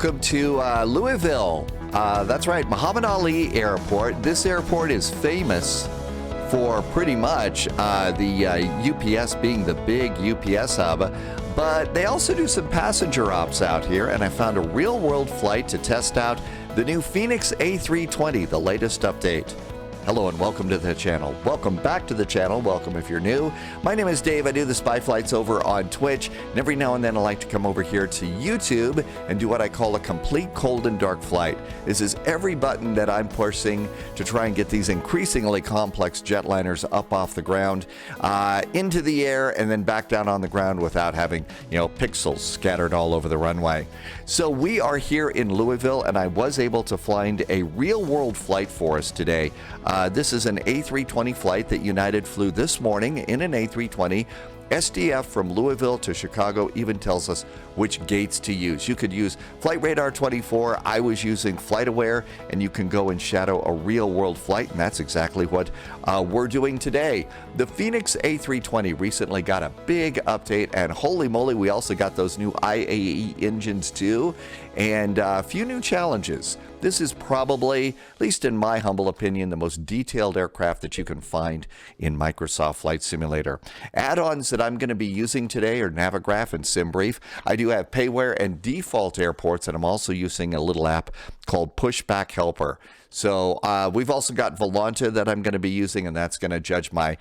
welcome to Louisville. That's right, Muhammad Ali Airport. This airport is famous for pretty much the UPS being the big UPS hub, but they also do some passenger ops out here, and I found a real-world flight to test out the new Fenix A320, the latest update. Hello and welcome to the channel. Welcome back to the channel. Welcome if you're new. My name is Dave. I do the spy flights over on Twitch, and every now and then I like to come over here to YouTube and do what I call a complete cold and dark flight. This is every button that I'm pushing to try and get these increasingly complex jetliners up off the ground, into the air, and then back down on the ground without having, pixels scattered all over the runway. So we are here in Louisville, and I was able to find a real-world flight for us today. This is an A320 flight that United flew this morning in an A320. STF from Louisville to Chicago even tells us which gates to use. You could use Flight Radar 24. I was using FlightAware, and you can go and shadow a real-world flight, and that's exactly what we're doing today. The Fenix A320 recently got a big update, and holy moly, we also got those new IAE engines too, and a few new challenges. This is probably, at least in my humble opinion, the most detailed aircraft that you can find in Microsoft Flight Simulator. Add-ons that I'm going to be using today are Navigraph and SimBrief. I do have payware and default airports, and I'm also using a little app called Pushback Helper. So we've also got Volanta that I'm going to be using, and that's going to judge my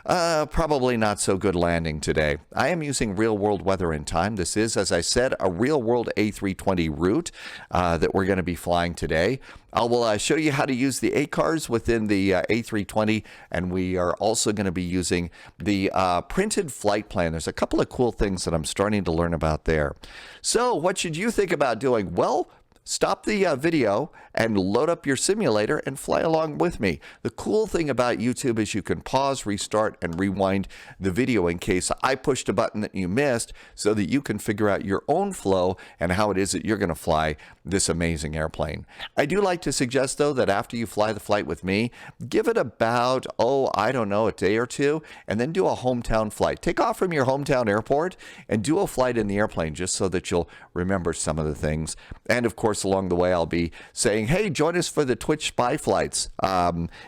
probably not so good landing today. I am using real-world weather in time. This is, as I said, a real-world A320 route that we're going to be flying today. I will show you how to use the ACARS within the A320, and we are also going to be using the printed flight plan. There's a couple of cool things that I'm starting to learn about there. So what should you think about doing? Well, stop the video and load up your simulator and fly along with me. The cool thing about YouTube is you can pause, restart, and rewind the video in case I pushed a button that you missed, so that you can figure out your own flow and how it is that you're going to fly this amazing airplane. I do like to suggest, though, that after you fly the flight with me, give it about, I don't know, a day or two, and then do a hometown flight. Take off from your hometown airport and do a flight in the airplane, just so that you'll remember some of the things. And of course, along the way, I'll be saying, hey, join us for the Twitch spy flights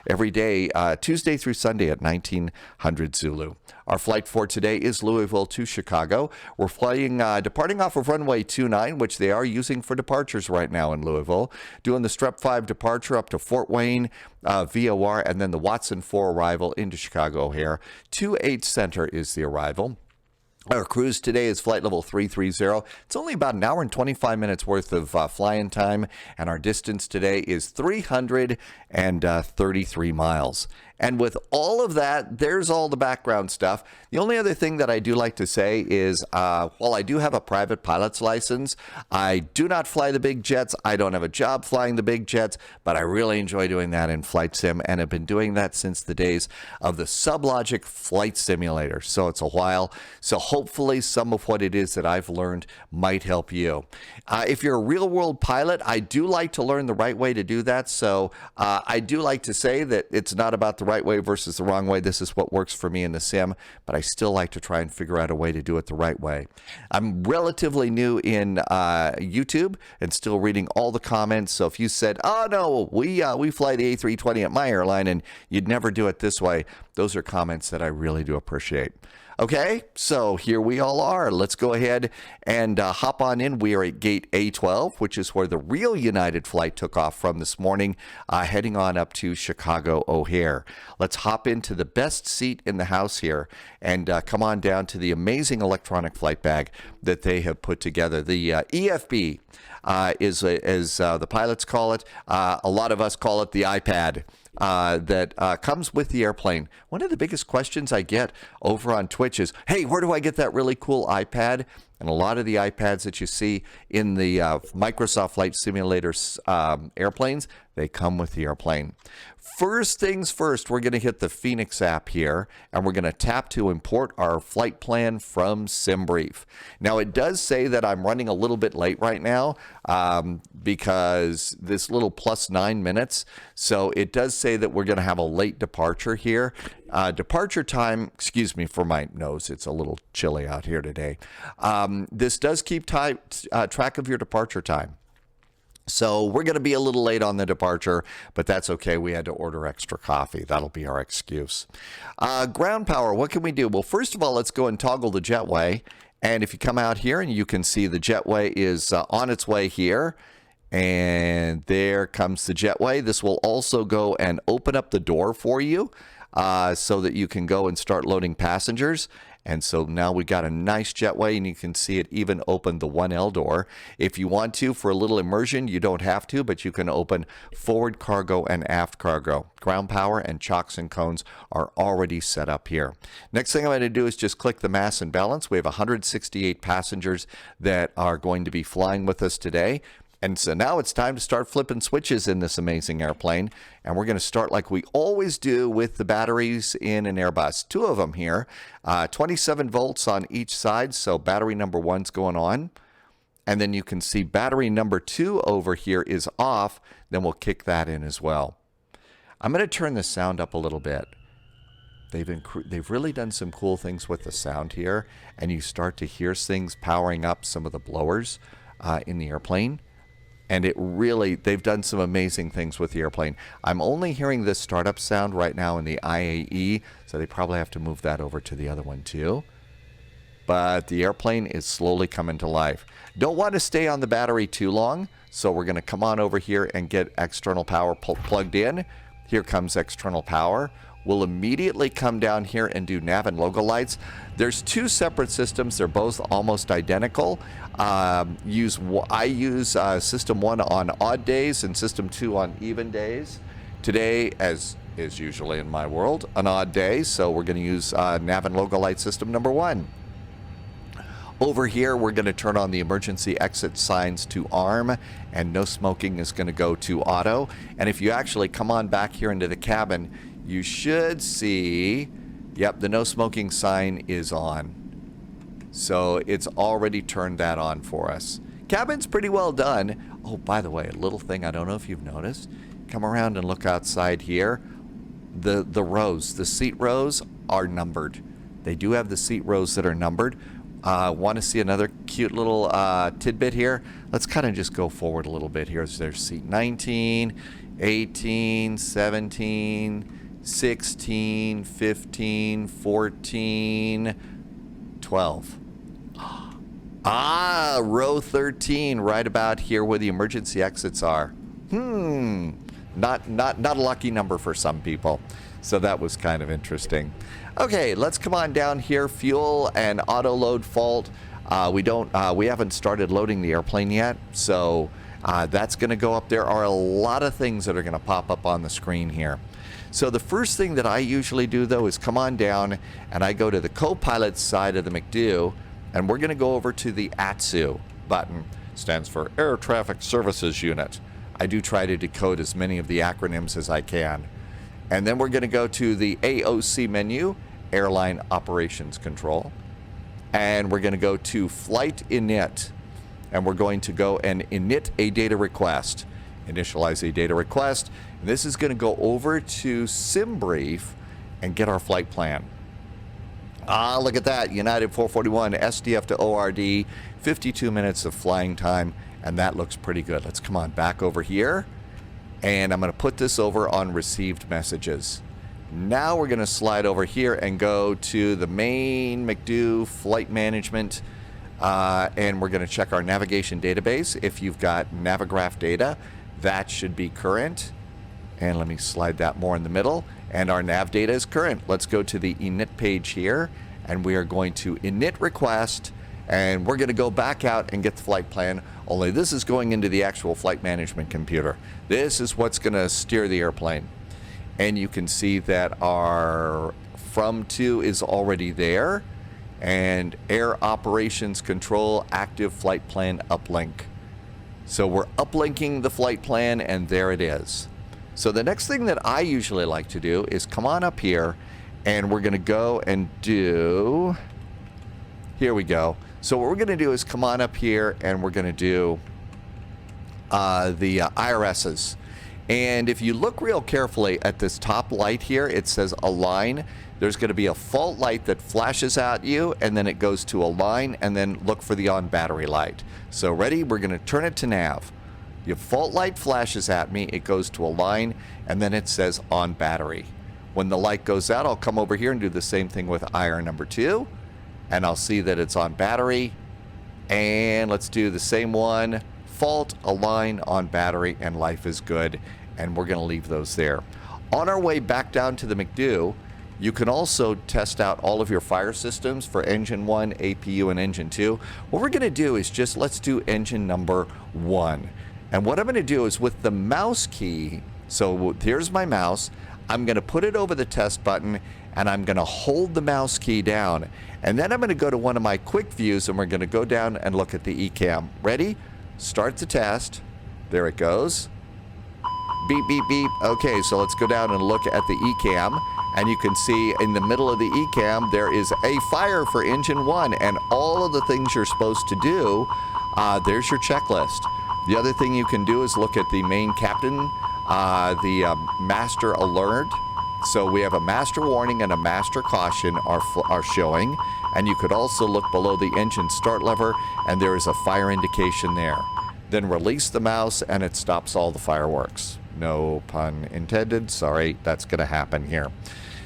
every day, Tuesday through Sunday at 1900 Zulu. Our flight for today is Louisville to Chicago. We're flying, departing off of runway 29, which they are using for departures right now in Louisville, doing the STREP 5 departure up to Fort Wayne, VOR, and then the Watson 4 arrival into Chicago O'Hare. 28 Center is the arrival. Our cruise today is flight level 330. It's only about an hour and 25 minutes worth of flying time, and our distance today is 333 miles. And with all of that, there's all the background stuff. The only other thing that I do like to say is, while I do have a private pilot's license, I do not fly the big jets. I don't have a job flying the big jets, but I really enjoy doing that in Flight Sim, and have been doing that since the days of the Sublogic Flight Simulator. So it's a while. So hopefully some of what it is that I've learned might help you. If you're a real-world pilot, I do like to learn the right way to do that. So I do like to say that it's not about the right way versus the wrong way. This is what works for me in the sim, but I still like to try and figure out a way to do it the right way. I'm relatively new in YouTube and still reading all the comments. So if you said, oh no, we fly the A320 at my airline and you'd never do it this way, those are comments that I really do appreciate. Okay, so here we all are. Let's go ahead and hop on in. We are at gate A12, which is where the real United flight took off from this morning, heading on up to Chicago O'Hare. Let's hop into the best seat in the house here and come on down to the amazing electronic flight bag that they have put together. The EFB is, as the pilots call it, a lot of us call it the iPad. That comes with the airplane. One of the biggest questions I get over on Twitch is, hey, where do I get that really cool iPad? And a lot of the iPads that you see in the Microsoft Flight Simulator airplanes, they come with the airplane. First things first, we're going to hit the Fenix app here, and we're going to tap to import our flight plan from SimBrief. Now, it does say that I'm running a little bit late right now because this little plus 9 minutes. So it does say that we're going to have a late departure here. Departure time, excuse me for my nose, it's a little chilly out here today. This does keep track of your departure time. So we're going to be a little late on the departure, but that's okay. We had to order extra coffee. That'll be our excuse. Ground power, what can we do? Well, first of all, let's go and toggle the jetway. And if you come out here and you can see the jetway is on its way here. And there comes the jetway. This will also go and open up the door for you so that you can go and start loading passengers. And so now we got a nice jetway, and you can see it even open the 1L door. If you want to, for a little immersion, you don't have to, but you can open forward cargo and aft cargo. Ground power and chocks and cones are already set up here. Next thing I'm going to do is just click the mass and balance. We have 168 passengers that are going to be flying with us today. And so now it's time to start flipping switches in this amazing airplane. And we're going to start like we always do with the batteries in an Airbus. Two of them here, 27 volts on each side. So battery number 1's going on. And then you can see battery number 2 over here is off. Then we'll kick that in as well. I'm going to turn the sound up a little bit. They've really done some cool things with the sound here. And you start to hear things powering up some of the blowers in the airplane. And they've done some amazing things with the airplane. I'm only hearing this startup sound right now in the IAE, so they probably have to move that over to the other one too. But the airplane is slowly coming to life. Don't want to stay on the battery too long, so we're going to come on over here and get external power plugged in. Here comes external power. We'll immediately come down here and do nav and logo lights. There's two separate systems. They're both almost identical. I use System 1 on odd days and System 2 on even days. Today, as is usually in my world, an odd day, so we're going to use nav and logo light system number 1. Over here, we're going to turn on the emergency exit signs to arm, and no smoking is going to go to auto. And if you actually come on back here into the cabin, you should see, yep, the no smoking sign is on. So it's already turned that on for us. Cabin's pretty well done. Oh, by the way, a little thing I don't know if you've noticed. Come around and look outside here. The rows, the seat rows are numbered. They do have the seat rows that are numbered. Want to see another cute little tidbit here? Let's kind of just go forward a little bit here. There's seat 19, 18, 17, 16, 15, 14, 12. Row 13, right about here where the emergency exits are. Not a lucky number for some people. So that was kind of interesting. Okay, let's come on down here. Fuel and auto load fault. We haven't started loading the airplane yet, so that's going to go up. There are a lot of things that are going to pop up on the screen here. So the first thing that I usually do, though, is come on down and I go to the co-pilot side of the McDo, and we're going to go over to the ATSU button. Stands for Air Traffic Services Unit. I do try to decode as many of the acronyms as I can. And then we're going to go to the AOC menu, Airline Operations Control. And we're going to go to Flight Init. And we're going to go and init a data request. Initialize a data request. And this is going to go over to SimBrief and get our flight plan. Look at that. United 441, SDF to ORD, 52 minutes of flying time. And that looks pretty good. Let's come on back over here. And I'm going to put this over on received messages. Now we're going to slide over here and go to the main McDo flight management. And we're going to check our navigation database. If you've got Navigraph data, that should be current. And let me slide that more in the middle. And our nav data is current. Let's go to the init page here. And we are going to init request. And we're going to go back out and get the flight plan. Only this is going into the actual flight management computer. This is what's going to steer the airplane. And you can see that our from to is already there. And Air Operations Control Active Flight Plan Uplink. So we're uplinking the flight plan, and there it is. So the next thing that I usually like to do is come on up here, and we're going to go and do... Here we go. So what we're going to do is come on up here, and we're going to do the IRSs. And if you look real carefully at this top light here, it says align. There's going to be a fault light that flashes at you, and then it goes to align, and then look for the on battery light. So ready? We're going to turn it to nav. Your fault light flashes at me, it goes to a line, and then it says on battery. When the light goes out, I'll come over here and do the same thing with IR number 2, and I'll see that it's on battery. And let's do the same one. Fault, align, on battery, and life is good. And we're going to leave those there. On our way back down to the McDo, you can also test out all of your fire systems for engine 1, APU, and engine 2. What we're going to do is just let's do engine number 1. And what I'm going to do is with the mouse key, so here's my mouse, I'm going to put it over the test button, and I'm going to hold the mouse key down. And then I'm going to go to one of my quick views, and we're going to go down and look at the ECAM. Ready? Start the test. There it goes. Beep, beep, beep. Okay, so let's go down and look at the ECAM. And you can see in the middle of the ECAM, there is a fire for engine 1. And all of the things you're supposed to do, there's your checklist. The other thing you can do is look at the main captain, the master alert. So we have a master warning and a master caution are showing. And you could also look below the engine start lever, and there is a fire indication there. Then release the mouse, and it stops all the fireworks. No pun intended. Sorry, that's going to happen here.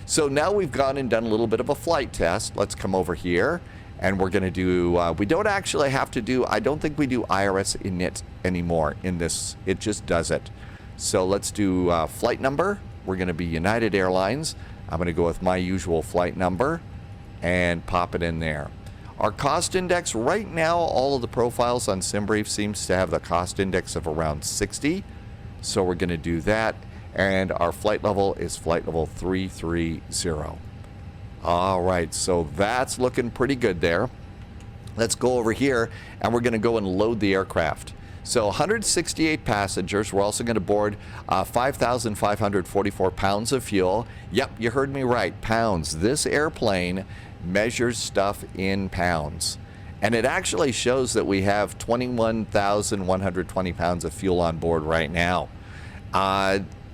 So now we've gone and done a little bit of a flight test. Let's come over here, and we're going to do, we don't actually have to do, I don't think we do IRS init anymore in this. It just does it. So let's do flight number. We're going to be United Airlines. I'm going to go with my usual flight number and pop it in there. Our cost index, right now, all of the profiles on SimBrief seems to have the cost index of around 60. So we're going to do that. And our flight level is flight level 330. All right, so that's looking pretty good there. Let's go over here, and we're going to go and load the aircraft. So 168 passengers. We're also going to board 5,544 pounds of fuel. Yep, you heard me right, pounds. This airplane measures stuff in pounds. And it actually shows that we have 21,120 pounds of fuel on board right now.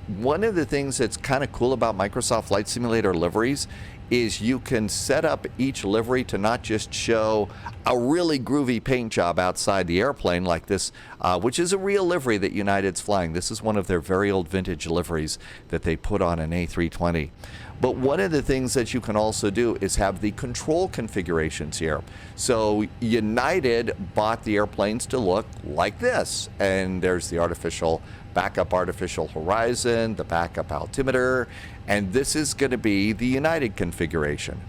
One of the things that's kind of cool about Microsoft Flight Simulator liveries is you can set up each livery to not just show a really groovy paint job outside the airplane like this, which is a real livery that United's flying. This is one of their very old vintage liveries that they put on an A320. But one of the things that you can also do is have the control configurations here. So United bought the airplanes to look like this. And there's the backup artificial horizon, the backup altimeter, and this is going to be the United configuration.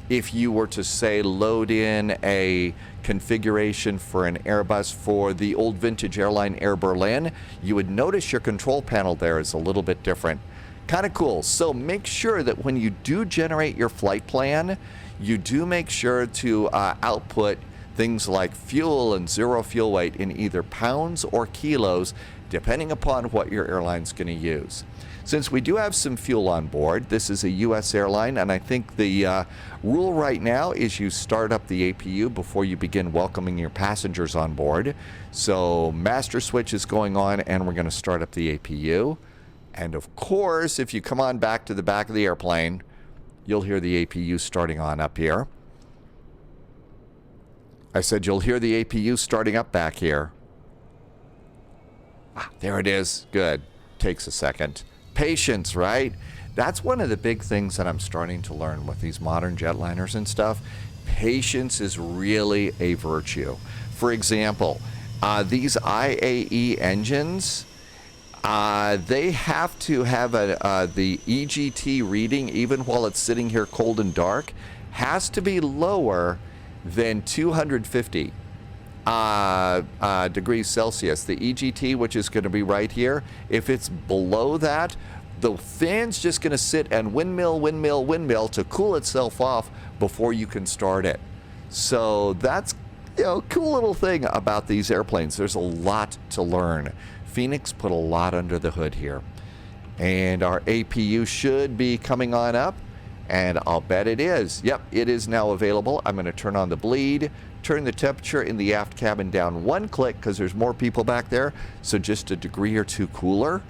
If you were to say load in a configuration for an Airbus for the old vintage airline Air Berlin, you would notice your control panel there is a little bit different. Kind of cool. So make sure that when you do generate your flight plan, you do make sure to output things like fuel and zero fuel weight in either pounds or kilos, depending upon what your airline's going to use. Since we do have some fuel on board, this is a U.S. airline, and I think the rule right now is you start up the APU before you begin welcoming your passengers on board. So master switch is going on, and we're going to start up the APU. And of course, if you come on back to the back of the airplane, you'll hear the APU starting on up here. I said you'll hear the APU starting up back here. There it is. Good. Takes a second. Patience, right? That's one of the big things that I'm starting to learn with these modern jetliners and stuff. Patience is really a virtue. For example, these IAE engines, they have to have the EGT reading, even while it's sitting here cold and dark, has to be lower than 250 degrees Celsius. The EGT, which is going to be right here, if it's below that, the fan's just going to sit and windmill, windmill, windmill to cool itself off before you can start it. So that's, cool little thing about these airplanes. There's a lot to learn. Fenix put a lot under the hood here. And our APU should be coming on up, and I'll bet it is. Yep, it is now available. I'm going to turn on the bleed, turn the temperature in the aft cabin down one click because there's more people back there, so just a degree or two cooler.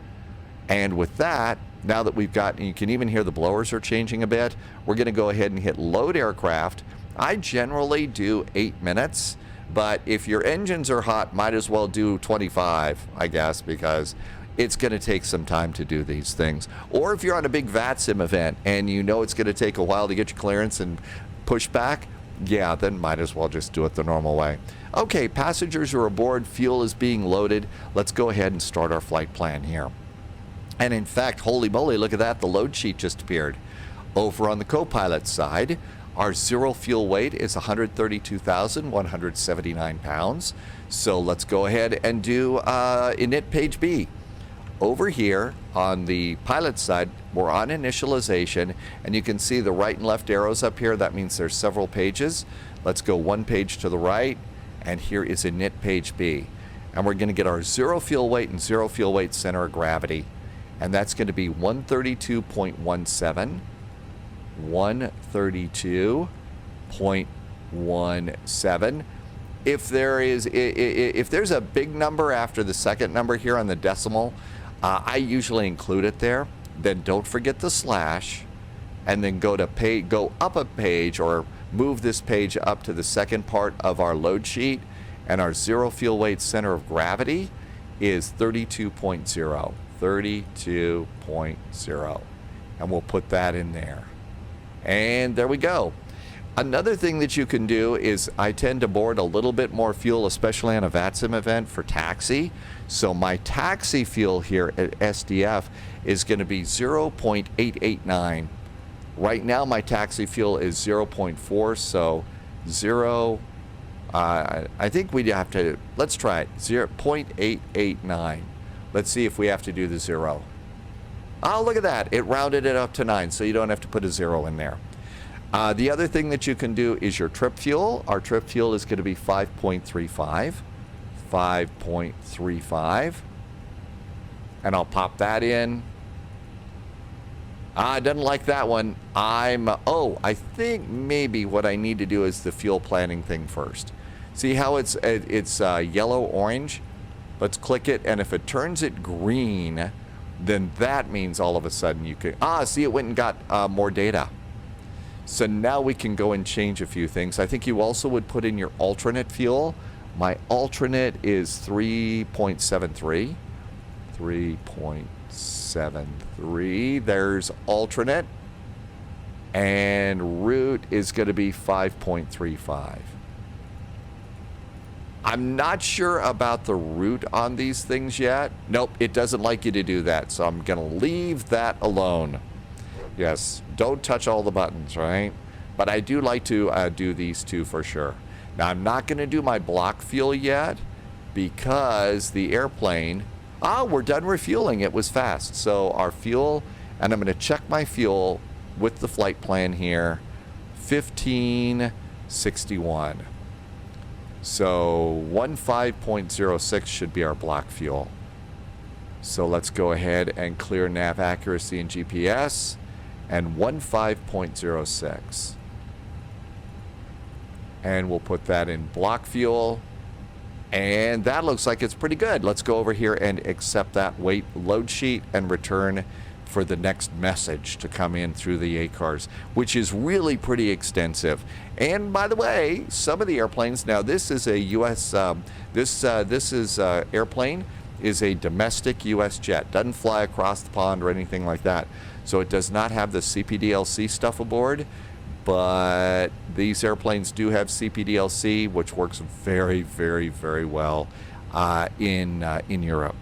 And with that, now that we've got, and you can even hear the blowers are changing a bit, we're going to go ahead and hit load aircraft. I generally do 8 minutes, But if your engines are hot, might as well do 25, I guess, because it's going to take some time to do these things. Or if you're on a big VATSIM event and you know it's going to take a while to get your clearance and push back, yeah, then might as well just do it the normal way. Okay, passengers are aboard, fuel is being loaded. Let's go ahead and start our flight plan here. And in fact, holy moly, look at that, the load sheet just appeared. Over on the co-pilot side, our zero fuel weight is 132,179 pounds. So let's go ahead and do init page B. Over here on the pilot side, we're on initialization, and you can see the right and left arrows up here. That means there's several pages. Let's go one page to the right, and here is init page B. And we're going to get our zero fuel weight and zero fuel weight center of gravity. And that's going to be 132.17, 132.17. If there's a big number after the second number here on the decimal, I usually include it there. Then don't forget the slash, and then go up a page or move this page up to the second part of our load sheet, and our zero fuel weight center of gravity is 32.0. 32.0. And we'll put that in there. And there we go. Another thing that you can do is I tend to board a little bit more fuel, especially on a VATSIM event for taxi. So my taxi fuel here at SDF is going to be 0.889. Right now my taxi fuel is 0.4, so I think we'd have to, let's try it, 0.889. Let's see if we have to do the 0. Oh, look at that. It rounded it up to 9, so you don't have to put a 0 in there. The other thing that you can do is your trip fuel. Our trip fuel is going to be 5.35. 5.35. And I'll pop that in. I didn't like that one. I think maybe what I need to do is the fuel planning thing first. See how it's yellow-orange? Let's click it, and if it turns it green, then that means all of a sudden you can... see, it went and got more data. So now we can go and change a few things. I think you also would put in your alternate fuel. My alternate is 3.73. 3.73. There's alternate. And route is going to be 5.35. I'm not sure about the route on these things yet. Nope, it doesn't like you to do that, so I'm going to leave that alone. Yes, don't touch all the buttons, right? But I do like to do these two for sure. Now, I'm not going to do my block fuel yet because the airplane... we're done refueling. It was fast. So our fuel, and I'm going to check my fuel with the flight plan here, 1561. So 15.06 should be our block fuel. So let's go ahead and clear nav accuracy and GPS, and 15.06. And we'll put that in block fuel. And that looks like it's pretty good. Let's go over here and accept that weight load sheet and return for the next message to come in through the ACARS, which is really pretty extensive. And by the way, some of the airplanes, now this is a U.S., airplane is a domestic U.S. jet. Doesn't fly across the pond or anything like that. So it does not have the CPDLC stuff aboard, but these airplanes do have CPDLC, which works very, very, very well in Europe.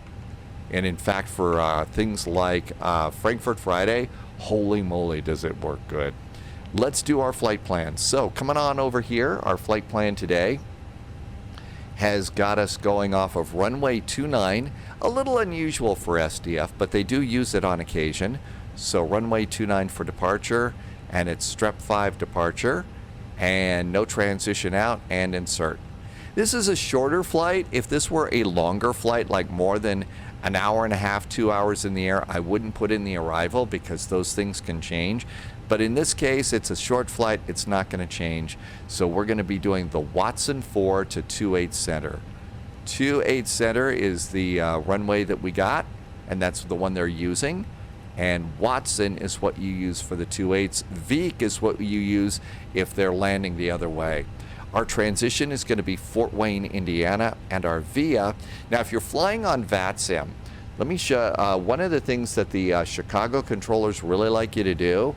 And in fact, for things like Frankfurt Friday, holy moly, does it work good. Let's do our flight plan. So coming on over here, our flight plan today has got us going off of runway 29, a little unusual for SDF, but they do use it on occasion. So runway 29 for departure, and it's STREP 5 departure, and no transition out, and insert. This is a shorter flight. If this were a longer flight, like more than an hour and a half, 2 hours in the air, I wouldn't put in the arrival because those things can change. But in this case, it's a short flight. It's not going to change. So we're going to be doing the Watson 4 to 28 center. 28 center is the runway that we got, and that's the one they're using. And Watson is what you use for the 28s. Veek is what you use if they're landing the other way. Our transition is going to be Fort Wayne, Indiana, and our VIA. Now, if you're flying on VATSIM, let me show one of the things that the Chicago controllers really like you to do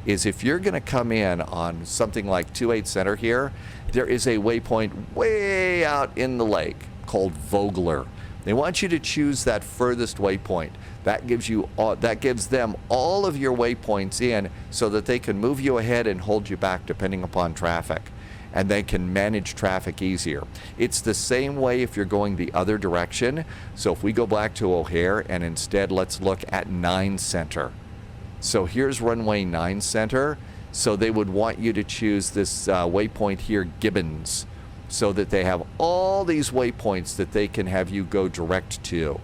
is if you're going to come in on something like 28 Center here, there is a waypoint way out in the lake called Vogler. They want you to choose that furthest waypoint. That gives them all of your waypoints in so that they can move you ahead and hold you back depending upon traffic. And they can manage traffic easier. It's the same way if you're going the other direction. So if we go back to O'Hare and instead let's look at 9 Center. So here's runway 9 Center. So they would want you to choose this waypoint here, Gibbons, so that they have all these waypoints that they can have you go direct to.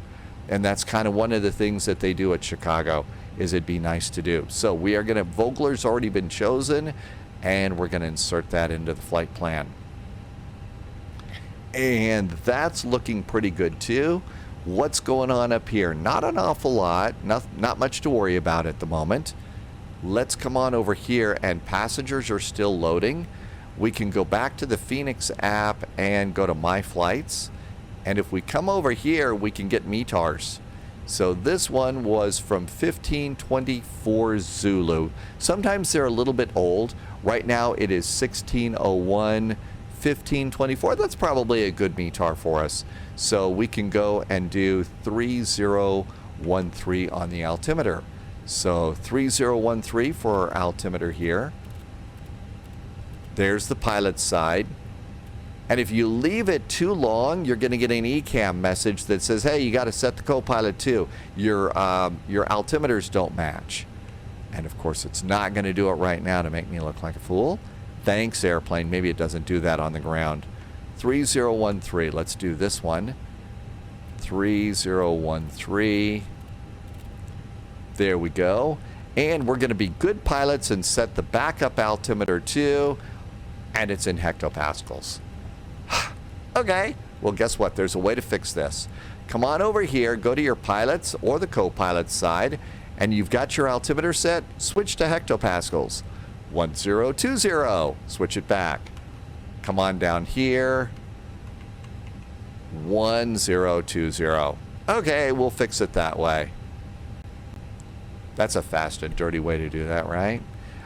And that's kind of one of the things that they do at Chicago, is it'd be nice to do. So we are going to, Vogler's already been chosen, and we're going to insert that into the flight plan. And that's looking pretty good too. What's going on up here? Not an awful lot, not much to worry about at the moment. Let's come on over here, and passengers are still loading. We can go back to the Fenix app and go to My Flights. And if we come over here, we can get METARs. So this one was from 1524 Zulu. Sometimes they're a little bit old. Right now it is 1601, 1524. That's probably a good METAR for us. So we can go and do 3013 on the altimeter. So 3013 for our altimeter here. There's the pilot's side. And if you leave it too long, you're going to get an ECAM message that says, hey, you got to set the co-pilot too. Your altimeters don't match. And of course, it's not going to do it right now to make me look like a fool. Thanks, airplane. Maybe it doesn't do that on the ground. 3013. Let's do this one. 3013. There we go. And we're going to be good pilots and set the backup altimeter too. And it's in hectopascals. Okay, well, guess what? There's a way to fix this. Come on over here, go to your pilots or the co-pilot side, and you've got your altimeter set. Switch to hectopascals. 1020. Switch it back. Come on down here. 1020. Okay, we'll fix it that way. That's a fast and dirty way to do that, right?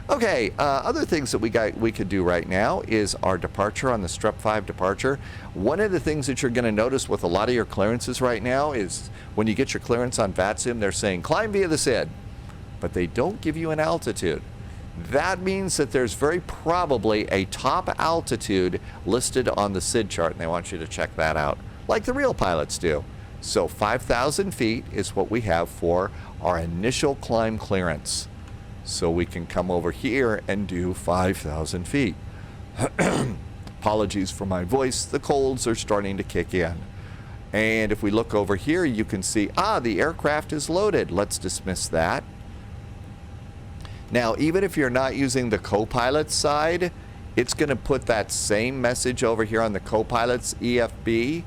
Okay, other things that we could do right now is our departure on the STREP 5 departure. One of the things that you're going to notice with a lot of your clearances right now is when you get your clearance on VATSIM, they're saying climb via the SID, but they don't give you an altitude. That means that there's very probably a top altitude listed on the SID chart, and they want you to check that out, like the real pilots do. So 5,000 feet is what we have for our initial climb clearance. So we can come over here and do 5,000 feet. Apologies for my voice. The colds are starting to kick in. And if we look over here, you can see, the aircraft is loaded. Let's dismiss that. Now, even if you're not using the co-pilot side, it's going to put that same message over here on the co-pilot's EFB.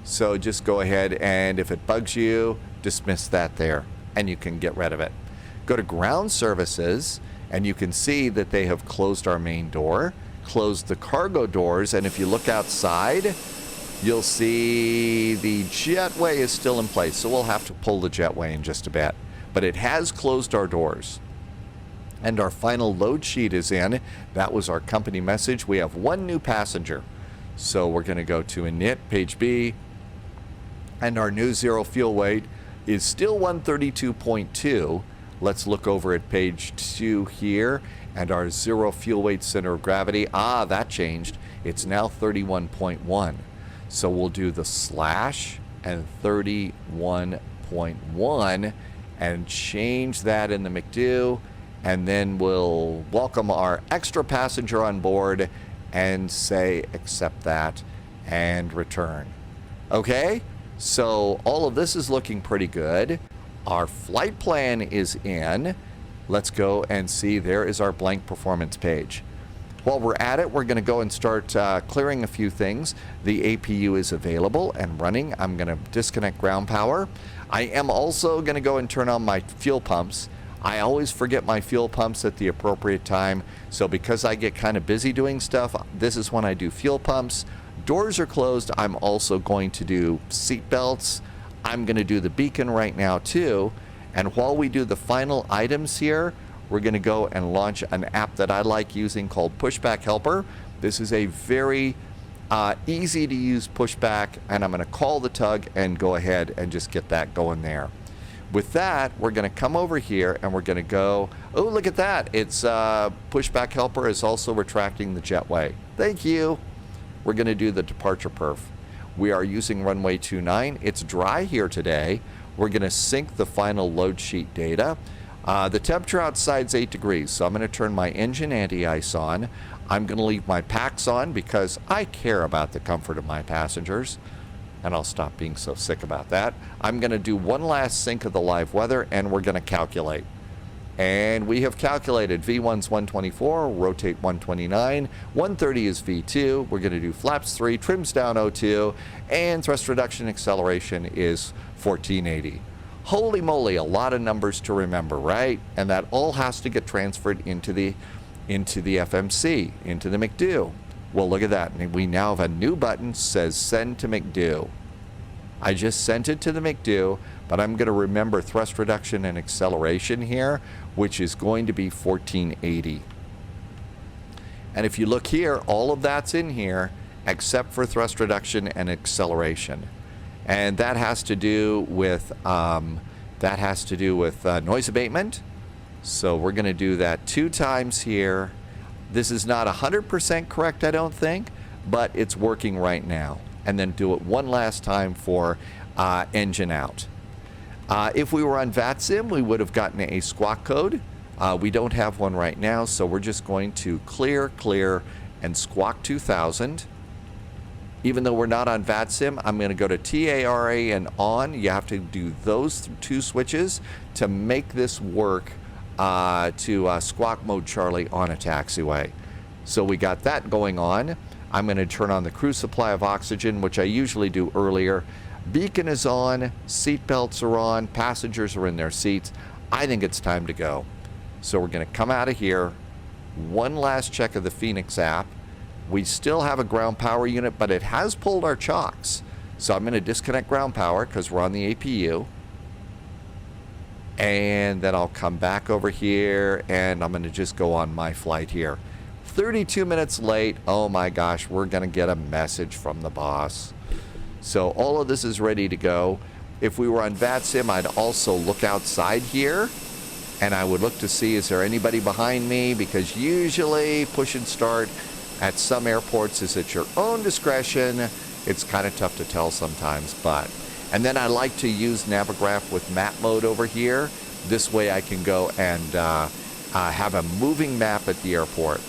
So just go ahead, and if it bugs you, dismiss that there, and you can get rid of it. Go to ground services, and you can see that they have closed our main door, closed the cargo doors, and if you look outside, you'll see the jetway is still in place, so we'll have to pull the jetway in just a bit. But it has closed our doors. And our final load sheet is in. That was our company message. We have one new passenger. So we're going to go to init, page B, and our new zero fuel weight is still 132.2. Let's look over at page 2 here, and our zero fuel weight center of gravity, that changed. It's now 31.1. So we'll do the slash and 31.1 and change that in the McDo, and then we'll welcome our extra passenger on board and say accept that and return. Okay, so all of this is looking pretty good. Our flight plan is in. Let's go and see. There is our blank performance page. While we're at it, we're going to go and start clearing a few things. The APU is available and running. I'm going to disconnect ground power. I am also going to go and turn on my fuel pumps. I always forget my fuel pumps at the appropriate time. So because I get kind of busy doing stuff, this is when I do fuel pumps. Doors are closed. I'm also going to do seat belts. I'm going to do the beacon right now too. And while we do the final items here, we're going to go and launch an app that I like using called Pushback Helper. This is a very easy to use pushback, and I'm going to call the tug and go ahead and just get that going there. With that, we're going to come over here and we're going to go, oh, look at that. It's Pushback Helper is also retracting the jetway. Thank you. We're going to do the departure perf. We are using runway 29. It's dry here today. We're going to sync the final load sheet data. The temperature outside is 8 degrees, so I'm going to turn my engine anti-ice on. I'm going to leave my packs on because I care about the comfort of my passengers. And I'll stop being so sick about that. I'm going to do one last sync of the live weather, and we're going to calculate. And we have calculated V1's 124, rotate 129, 130 is V2. We're going to do flaps 3, trims down 02, and thrust reduction acceleration is 1480. Holy moly, a lot of numbers to remember, right? And that all has to get transferred into the FMC, into the McDo. Well, look at that. We now have a new button, says send to McDo. I just sent it to the McDo, but I'm going to remember thrust reduction and acceleration here, which is going to be 1480. And if you look here, all of that's in here except for thrust reduction and acceleration. And that has to do with noise abatement. So we're going to do that 2 times here. This is not 100% correct, I don't think, but it's working right now. And then do it one last time for engine out. If we were on VATSIM, we would have gotten a squawk code. We don't have one right now, so we're just going to clear, and squawk 2000. Even though we're not on VATSIM, I'm going to go to TARA and on. You have to do those 2 switches to make this work to squawk mode Charlie on a taxiway. So we got that going on. I'm going to turn on the crew supply of oxygen, which I usually do earlier. Beacon is on, seat belts are on, passengers are in their seats. I think it's time to go. So we're going to come out of here. One last check of the Fenix app. We still have a ground power unit, but it has pulled our chocks. So I'm going to disconnect ground power because we're on the APU. And then I'll come back over here and I'm going to just go on my flight here. 32 minutes late. Oh my gosh, we're going to get a message from the boss. So all of this is ready to go. If we were on VATSIM, I'd also look outside here and I would look to see, is there anybody behind me? Because usually push and start at some airports is at your own discretion. It's kind of tough to tell sometimes, but. And then I like to use Navigraph with map mode over here. This way I can go and have a moving map at the airport.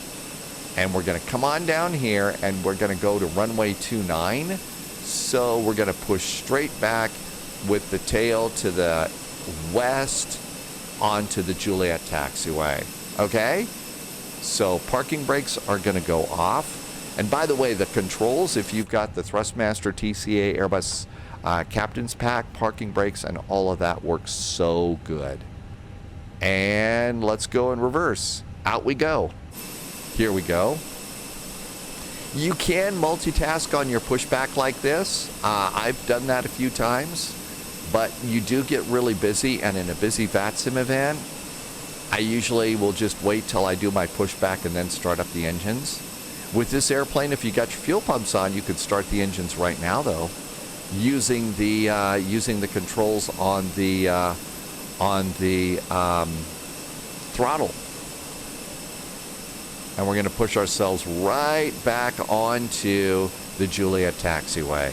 And we're going to come on down here and we're going to go to runway 29. So we're going to push straight back with the tail to the west onto the Juliet taxiway. Okay? So parking brakes are going to go off. And by the way, the controls, if you've got the Thrustmaster TCA Airbus Captain's Pack, parking brakes, and all of that works so good. And let's go in reverse. Out we go. Here we go. You can multitask on your pushback like this. I've done that a few times, but you do get really busy, and in a busy VATSIM event, I usually will just wait till I do my pushback and then start up the engines. With this airplane, if you got your fuel pumps on, you could start the engines right now, though, using the controls on the throttle. And we're going to push ourselves right back onto the Juliet taxiway.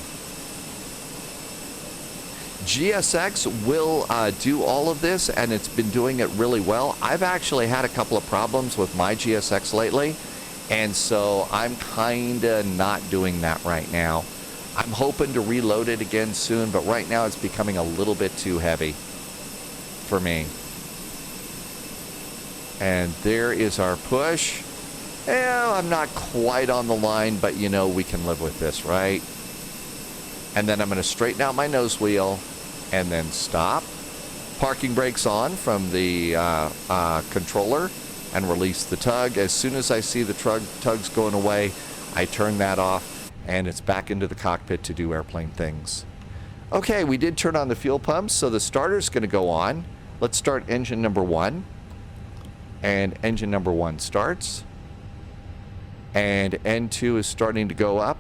GSX will do all of this, and it's been doing it really well. I've actually had a couple of problems with my GSX lately, and so I'm kind of not doing that right now. I'm hoping to reload it again soon, but right now it's becoming a little bit too heavy for me. And there is our push. Well, I'm not quite on the line, but you know, we can live with this, right? And then I'm going to straighten out my nose wheel and then stop. parking brakes on from the controller and release the tug. As soon as I see the tug's going away, I turn that off and it's back into the cockpit to do airplane things. Okay, we did turn on the fuel pumps, so the starter's going to go on. Let's start engine number 1. And engine number 1 starts. And N2 is starting to go up.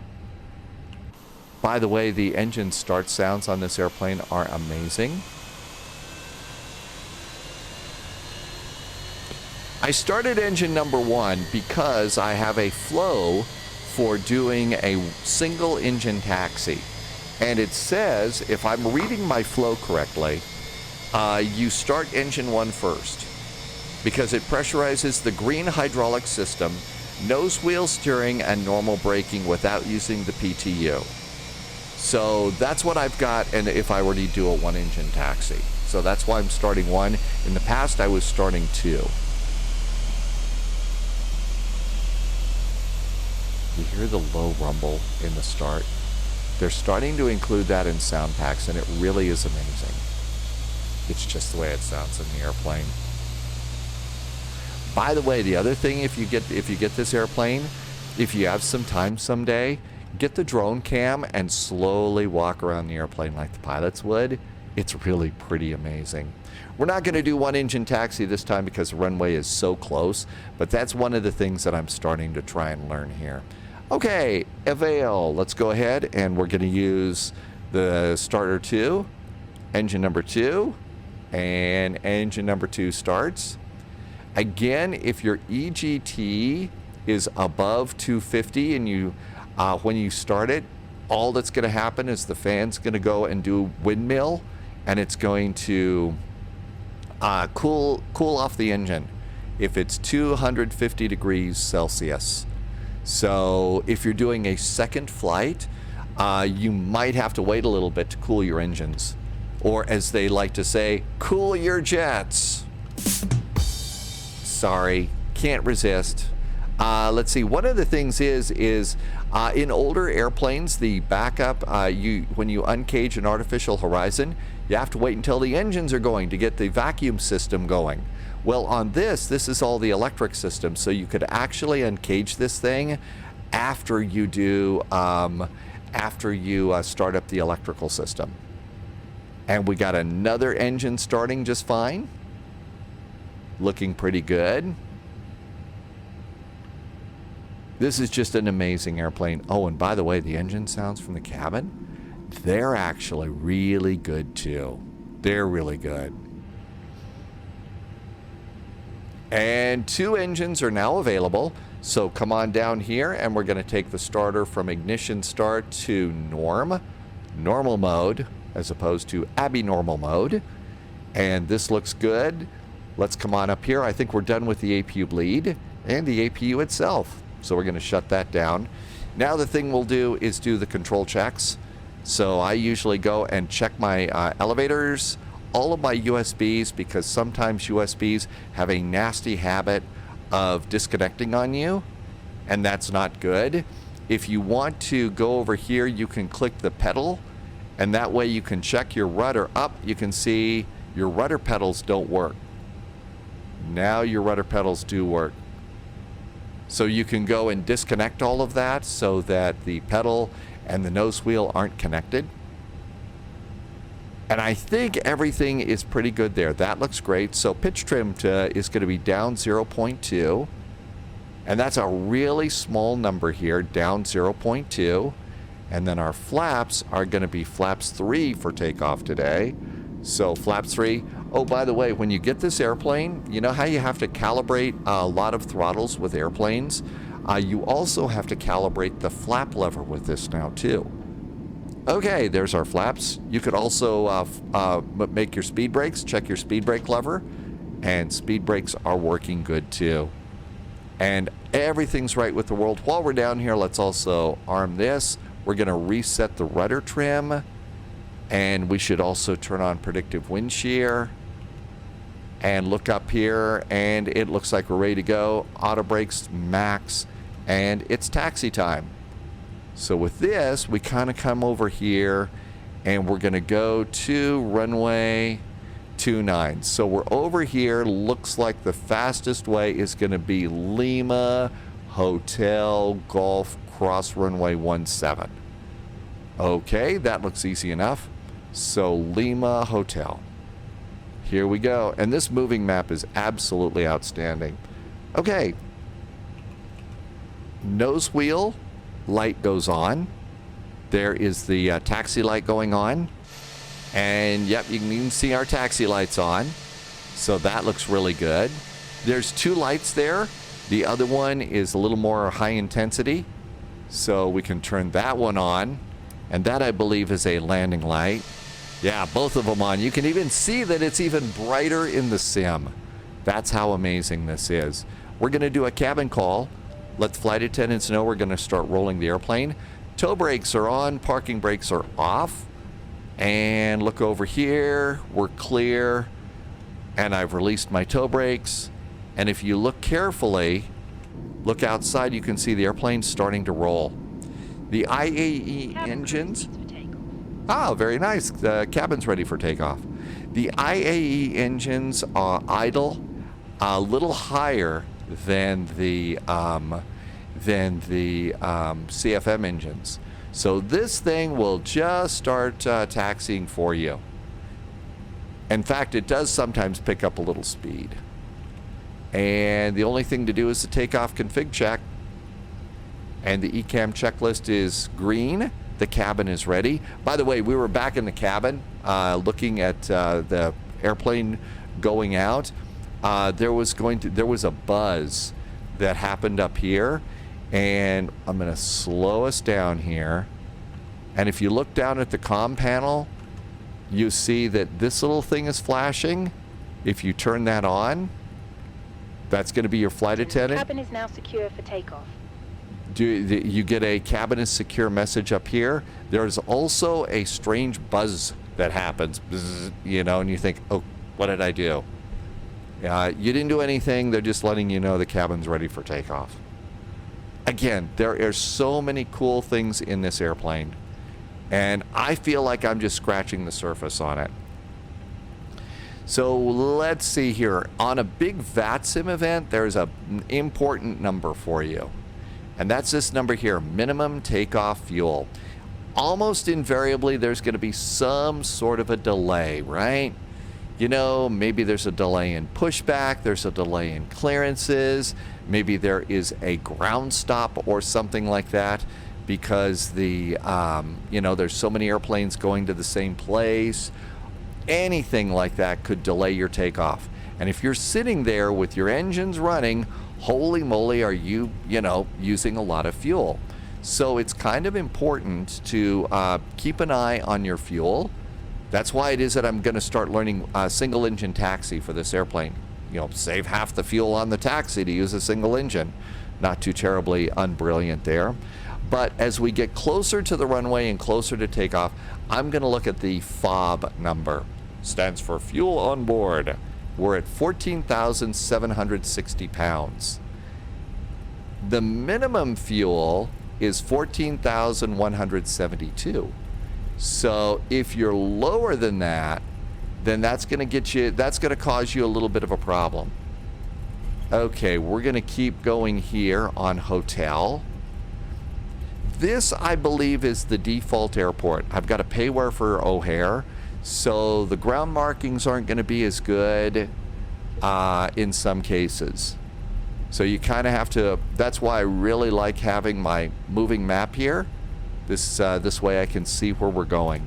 By the way, the engine start sounds on this airplane are amazing. I started engine number 1 because I have a flow for doing a single engine taxi. And it says, if I'm reading my flow correctly, you start engine 1 first because it pressurizes the green hydraulic system, nose wheel steering, and normal braking without using the PTU. So that's what I've got, and if I were to do a 1-engine taxi. So that's why I'm starting 1. In the past, I was starting 2. You hear the low rumble in the start? They're starting to include that in sound packs, and it really is amazing. It's just the way it sounds in the airplane. By the way, the other thing, if you get this airplane, if you have some time someday, get the drone cam and slowly walk around the airplane like the pilots would. It's really pretty amazing. We're not going to do 1-engine taxi this time because the runway is so close, but that's one of the things that I'm starting to try and learn here. Okay, Avail, let's go ahead and we're going to use the starter 2, engine number 2, and engine number 2 starts. Again, if your EGT is above 250 and you when you start it, all that's going to happen is the fan's going to go and do windmill, and it's going to cool off the engine if it's 250 degrees Celsius. So if you're doing a second flight, you might have to wait a little bit to cool your engines, or as they like to say, cool your jets. Sorry, can't resist. Let's see. One of the things is in older airplanes, the backup, when you uncage an artificial horizon, you have to wait until the engines are going to get the vacuum system going. Well, on this is all the electric system, so you could actually uncage this thing after you do start up the electrical system. And we got another engine starting just fine, looking pretty good. This is just an amazing airplane. Oh, and by the way, the engine sounds from the cabin, they're actually really good too. They're really good. And 2 engines are now available. So come on down here and we're going to take the starter from ignition start to normal mode, as opposed to abnormal mode. And this looks good. Let's come on up here. I think we're done with the APU bleed and the APU itself. So we're going to shut that down. Now the thing we'll do is do the control checks. So I usually go and check my elevators, all of my USBs, because sometimes USBs have a nasty habit of disconnecting on you, and that's not good. If you want to go over here, you can click the pedal, and that way you can check your rudder up. You can see your rudder pedals don't work. Now your rudder pedals do work. So you can go and disconnect all of that so that the pedal and the nose wheel aren't connected. And I think everything is pretty good there. That looks great. So pitch trim is going to be down 0.2. And that's a really small number here, down 0.2. And then our flaps are going to be flaps 3 for takeoff today. So flaps 3. Oh, by the way, when you get this airplane, you know how you have to calibrate a lot of throttles with airplanes? You also have to calibrate the flap lever with this now too. Okay, there's our flaps. You could also make your speed brakes, check your speed brake lever, and speed brakes are working good too. And everything's right with the world. While we're down here, let's also arm this. We're going to reset the rudder trim, and we should also turn on predictive wind shear. And look up here, and it looks like we're ready to go. Auto brakes max, and it's taxi time. So with this, we kind of come over here, and we're going to go to runway 29. So we're over here. Looks like the fastest way is going to be Lima Hotel Golf Cross Runway 17. Okay, that looks easy enough. So Lima Hotel. Here we go. And this moving map is absolutely outstanding. Okay. Nose wheel light goes on. There is the taxi light going on. And yep, you can even see our taxi lights on. So that looks really good. There's two lights there. The other one is a little more high intensity. So we can turn that one on. And that, I believe, is a landing light. Yeah, both of them on. You can even see that it's even brighter in the sim. That's how amazing this is. We're going to do a cabin call. Let the flight attendants know we're going to start rolling the airplane. Tow brakes are on. Parking brakes are off. And look over here. We're clear. And I've released my tow brakes. And if you look carefully, look outside, you can see the airplane starting to roll. The IAE engines... Ah, very nice. The cabin's ready for takeoff. The IAE engines are idle a little higher than the CFM engines. So this thing will just start taxiing for you. In fact, it does sometimes pick up a little speed. And the only thing to do is the takeoff config check. And the ECAM checklist is green. The cabin is ready. By the way, we were back in the cabin looking at the airplane going out. There was a buzz that happened up here, and I'm going to slow us down here. And if you look down at the comm panel, you see that this little thing is flashing. If you turn that on, that's going to be your flight attendant. The cabin is now secure for takeoff. You get a cabin is secure message up here. There's also a strange buzz that happens, you know, and you think, oh, what did I do? You didn't do anything. They're just letting you know the cabin's ready for takeoff. Again, there are so many cool things in this airplane, and I feel like I'm just scratching the surface on it. So let's see here. On a big VATSIM event, there's an important number for you. And that's this number here, minimum takeoff fuel. Almost invariably, there's going to be some sort of a delay, right? You know, maybe there's a delay in pushback, there's a delay in clearances, maybe there is a ground stop or something like that because the, you know, there's so many airplanes going to the same place. Anything like that could delay your takeoff. And if you're sitting there with your engines running, holy moly, are you, using a lot of fuel. So it's kind of important to keep an eye on your fuel. That's why it is that I'm going to start learning single engine taxi for this airplane. Save half the fuel on the taxi to use a single engine. Not too terribly unbrilliant there. But as we get closer to the runway and closer to takeoff, I'm going to look at the FOB number. Stands for fuel on board. We're at 14,760 pounds. The minimum fuel is 14,172. So if you're lower than that, then that's going to cause you a little bit of a problem. Okay, we're going to keep going here on hotel. This, I believe, is the default airport. I've got a payware for O'Hare, so the ground markings aren't going to be as good in some cases. So you kind of have to, that's why I really like having my moving map here. This way I can see where we're going.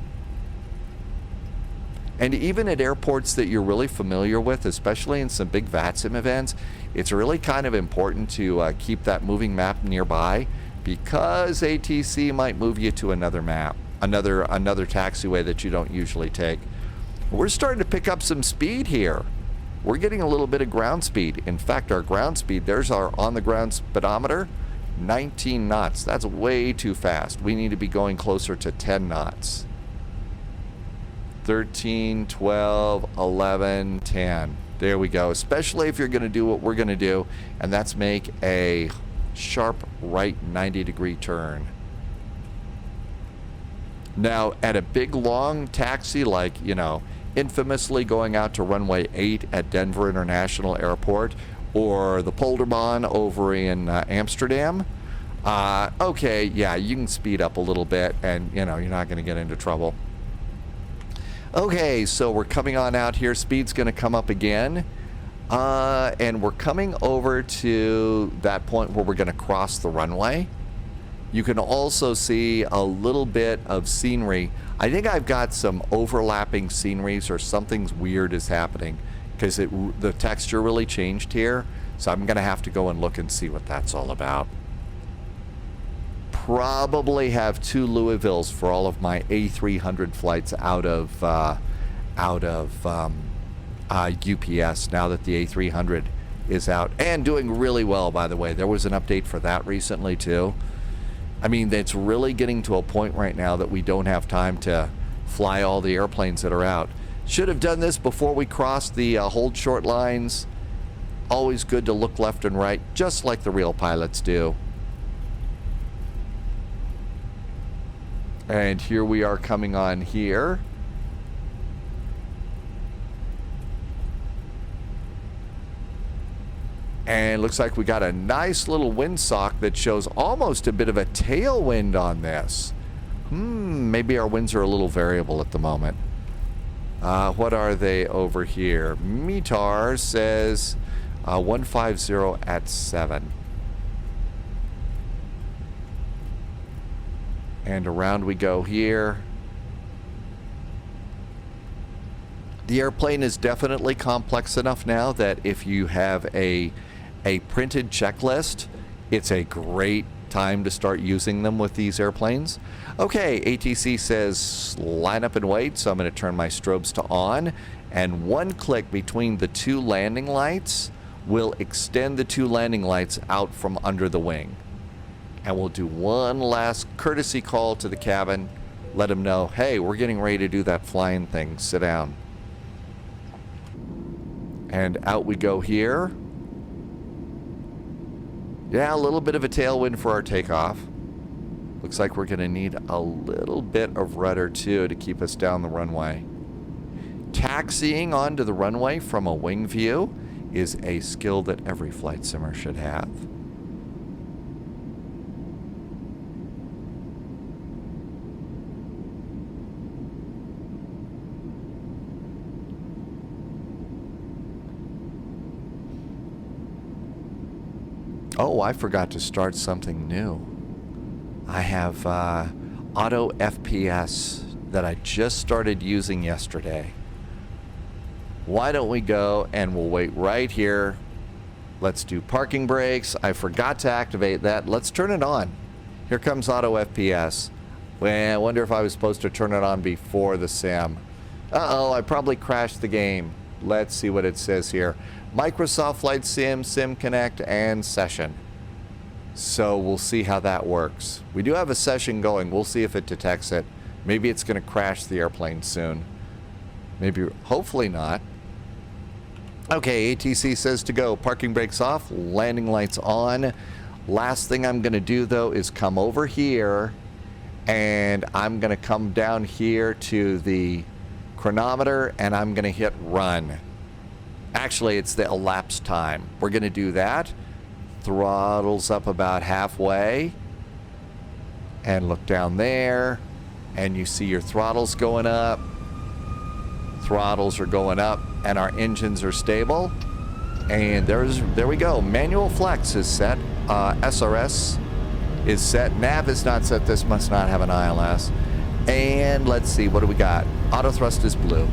And even at airports that you're really familiar with, especially in some big VATSIM events, it's really kind of important to keep that moving map nearby, because ATC might move you to another map, another taxiway that you don't usually take. We're starting to pick up some speed here. We're getting a little bit of ground speed. In fact, our ground speed, there's our on-the-ground speedometer, 19 knots. That's way too fast. We need to be going closer to 10 knots. 13, 12, 11, 10. There we go. Especially if you're going to do what we're going to do, and that's make a sharp right 90-degree turn. Now, at a big, long taxi like, infamously going out to runway 8 at Denver International Airport, or the Polderbaan over in Amsterdam, okay, yeah, you can speed up a little bit and, you know, you're not going to get into trouble. Okay, so we're coming on out here. Speed's going to come up again. And we're coming over to that point where we're going to cross the runway. You can also see a little bit of scenery. I think I've got some overlapping sceneries, or something's weird is happening, because the texture really changed here. So I'm going to have to go and look and see what that's all about. Probably have 2 Louisvilles for all of my A300 flights out of UPS now that the A300 is out and doing really well, by the way. There was an update for that recently too. I mean, it's really getting to a point right now that we don't have time to fly all the airplanes that are out. Should have done this before we crossed the hold short lines. Always good to look left and right, just like the real pilots do. And here we are coming on here. And looks like we got a nice little windsock that shows almost a bit of a tailwind on this. Maybe our winds are a little variable at the moment. What are they over here? METAR says 150 at 7. And around we go here. The airplane is definitely complex enough now that if you have a printed checklist, it's a great time to start using them with these airplanes. Okay, ATC says line up and wait, so I'm going to turn my strobes to on, and one click between the 2 landing lights will extend the 2 landing lights out from under the wing. And we'll do one last courtesy call to the cabin, let them know, hey, we're getting ready to do that flying thing, sit down. And out we go here. Yeah, a little bit of a tailwind for our takeoff. Looks like we're going to need a little bit of rudder too to keep us down the runway. Taxiing onto the runway from a wing view is a skill that every flight simmer should have. Oh, I forgot to start something new. I have auto FPS that I just started using yesterday. Why don't we go and we'll wait right here. Let's do parking brakes. I forgot to activate that. Let's turn it on. Here comes auto FPS. Well, I wonder if I was supposed to turn it on before the sim. Uh-oh, I probably crashed the game. Let's see what it says here. Microsoft Flight Sim, Sim Connect, and Session. So we'll see how that works. We do have a session going. We'll see if it detects it. Maybe it's going to crash the airplane soon. Maybe, hopefully not. Okay, ATC says to go. Parking brakes off, landing lights on. Last thing I'm going to do, though, is come over here, and I'm going to come down here to the chronometer, and I'm going to hit run. Actually, it's the elapsed time. We're going to do that. Throttles up about halfway. And look down there. And you see your throttles going up. Throttles are going up. And our engines are stable. And there we go. Manual flex is set. SRS is set. Nav is not set. This must not have an ILS. And let's see. What do we got? Auto thrust is blue.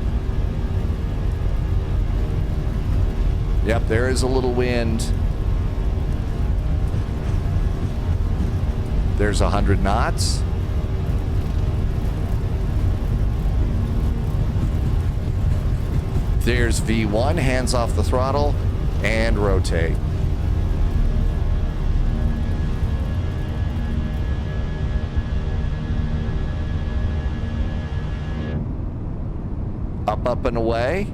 Yep, there is a little wind. There's 100 knots. There's V1, hands off the throttle, and rotate. Up and away.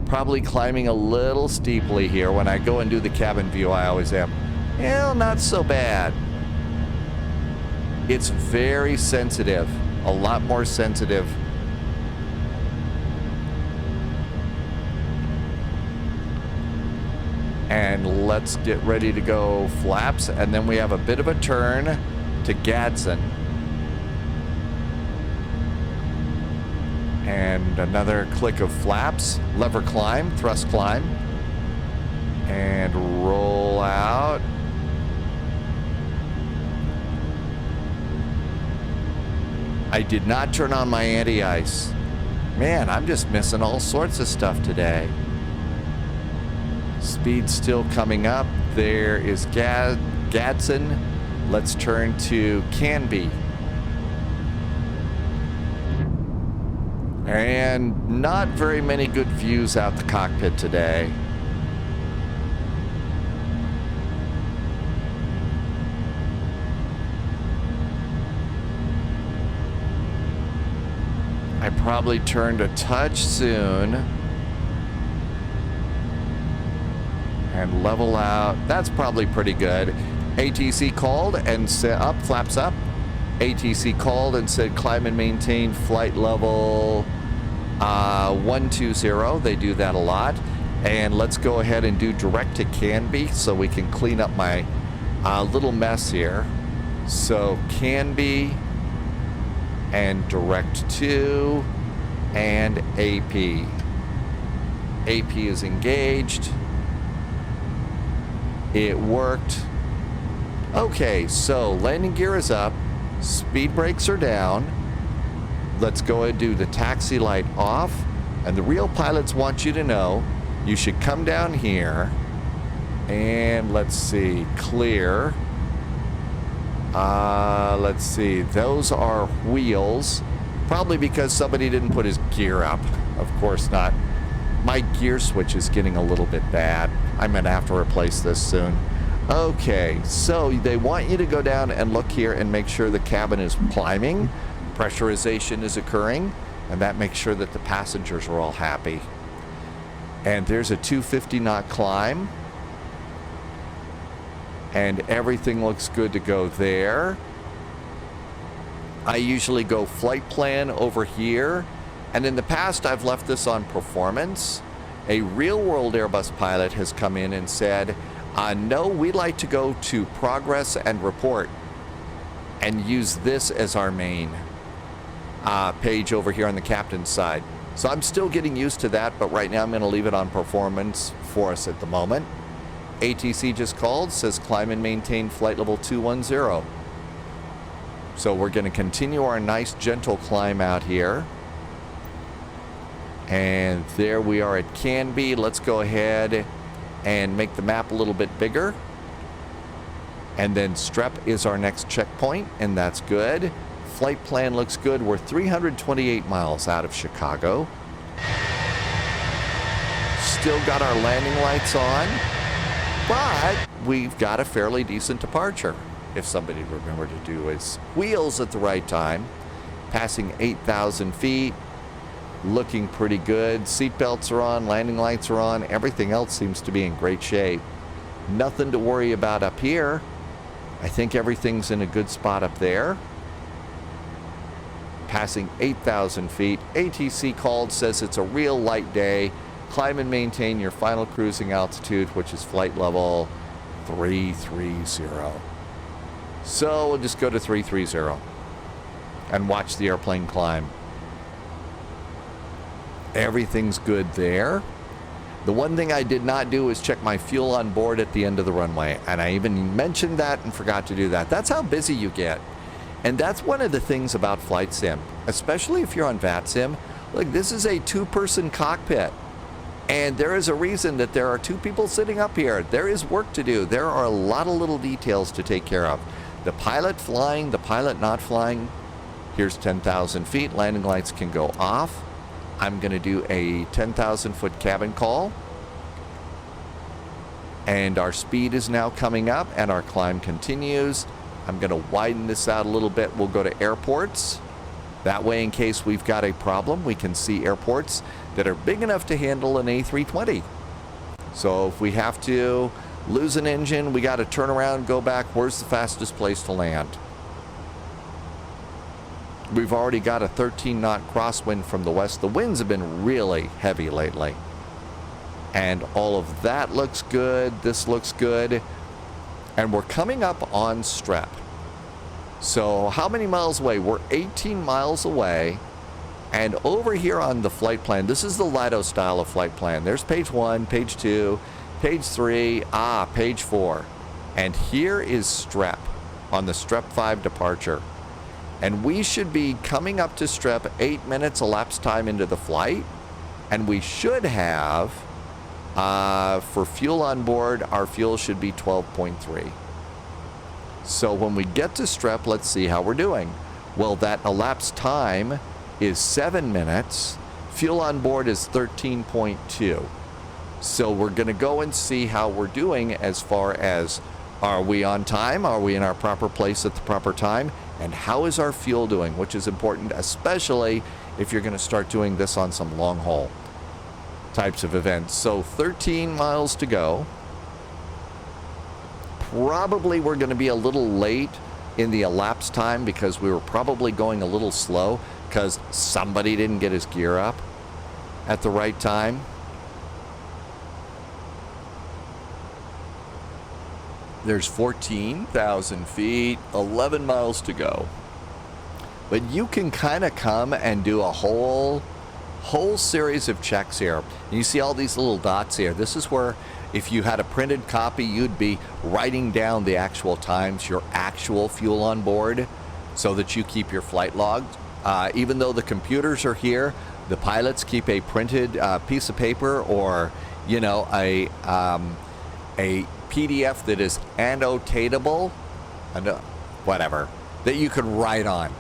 Probably climbing a little steeply here. When I go and do the cabin view, I always am. Well, not so bad. It's very sensitive. A lot more sensitive And let's get ready to go flaps. And then we have a bit of a turn to Gadsden. And another click of flaps, lever climb, thrust climb. And roll out. I did not turn on my anti-ice. Man, I'm just missing all sorts of stuff today. Speed still coming up. There is Gadsden. Let's turn to Canby. And not very many good views out the cockpit today. I probably turned a touch soon. And level out. That's probably pretty good. ATC called and said up, flaps up. ATC called and said climb and maintain flight level 120. They do that a lot. And let's go ahead and do direct to Canby so we can clean up my little mess here. So Canby and direct to and AP. AP is engaged. It worked. Okay, so landing gear is up. Speed brakes are down. Let's go ahead and do the taxi light off. And the real pilots want you to know you should come down here and let's see, clear. Let's see, those are wheels. Probably because somebody didn't put his gear up. Of course not. My gear switch is getting a little bit bad. I'm gonna have to replace this soon. Okay, so they want you to go down and look here and make sure the cabin is climbing, pressurization is occurring, and that makes sure that the passengers are all happy. And there's a 250 knot climb. And everything looks good to go there. I usually go flight plan over here. And in the past, I've left this on performance. A real-world Airbus pilot has come in and said, no, we like to go to progress and report and use this as our main page over here on the captain's side. So I'm still getting used to that, but right now I'm going to leave it on performance for us at the moment. ATC just called, says climb and maintain flight level 210. So we're going to continue our nice gentle climb out here. And there we are at Canby. Let's go ahead and make the map a little bit bigger. And then STREP is our next checkpoint, and that's good. Flight plan looks good. We're 328 miles out of Chicago. Still got our landing lights on, but we've got a fairly decent departure. If somebody remembered to do his wheels at the right time. Passing 8,000 feet. Looking pretty good. Seatbelts are on, landing lights are on. Everything else seems to be in great shape. Nothing to worry about up here. I think everything's in a good spot up there. Passing 8,000 feet. ATC called, says it's a real light day. Climb and maintain your final cruising altitude, which is flight level 330. So we'll just go to 330 and watch the airplane climb. Everything's good there. The one thing I did not do is check my fuel on board at the end of the runway. And I even mentioned that and forgot to do that. That's how busy you get. And that's one of the things about Flight Sim, especially if you're on VATSIM. Look, this is a two-person cockpit. And there is a reason that there are two people sitting up here. There is work to do. There are a lot of little details to take care of. The pilot flying, the pilot not flying. Here's 10,000 feet. Landing lights can go off. I'm going to do a 10,000 foot cabin call. And our speed is now coming up and our climb continues. I'm going to widen this out a little bit. We'll go to airports. That way, in case we've got a problem, we can see airports that are big enough to handle an A320. So if we have to lose an engine, we got to turn around, go back. Where's the fastest place to land? We've already got a 13 knot crosswind from the west. The winds have been really heavy lately. And all of that looks good. This looks good. And we're coming up on STREP. So how many miles away? We're 18 miles away. And over here on the flight plan, this is the Lido style of flight plan. There's page 1, page 2, page 3, page 4. And here is STREP on the STREP 5 departure. And we should be coming up to STREP 8 minutes elapsed time into the flight. And we should have, for fuel on board, our fuel should be 12.3. So when we get to STREP, let's see how we're doing. Well, that elapsed time is 7 minutes. Fuel on board is 13.2. So we're going to go and see how we're doing as far as, are we on time? Are we in our proper place at the proper time? And how is our fuel doing? Which is important, especially if you're going to start doing this on some long haul types of events. So 13 miles to go. Probably we're going to be a little late in the elapsed time because we were probably going a little slow because somebody didn't get his gear up at the right time. There's 14,000 feet, 11 miles to go. But you can kind of come and do a whole series of checks here. You see all these little dots here. This is where if you had a printed copy, you'd be writing down the actual times, your actual fuel on board, so that you keep your flight logs. Even though the computers are here, the pilots keep a printed piece of paper or, you know, a PDF that is annotatable, whatever, that you could write on.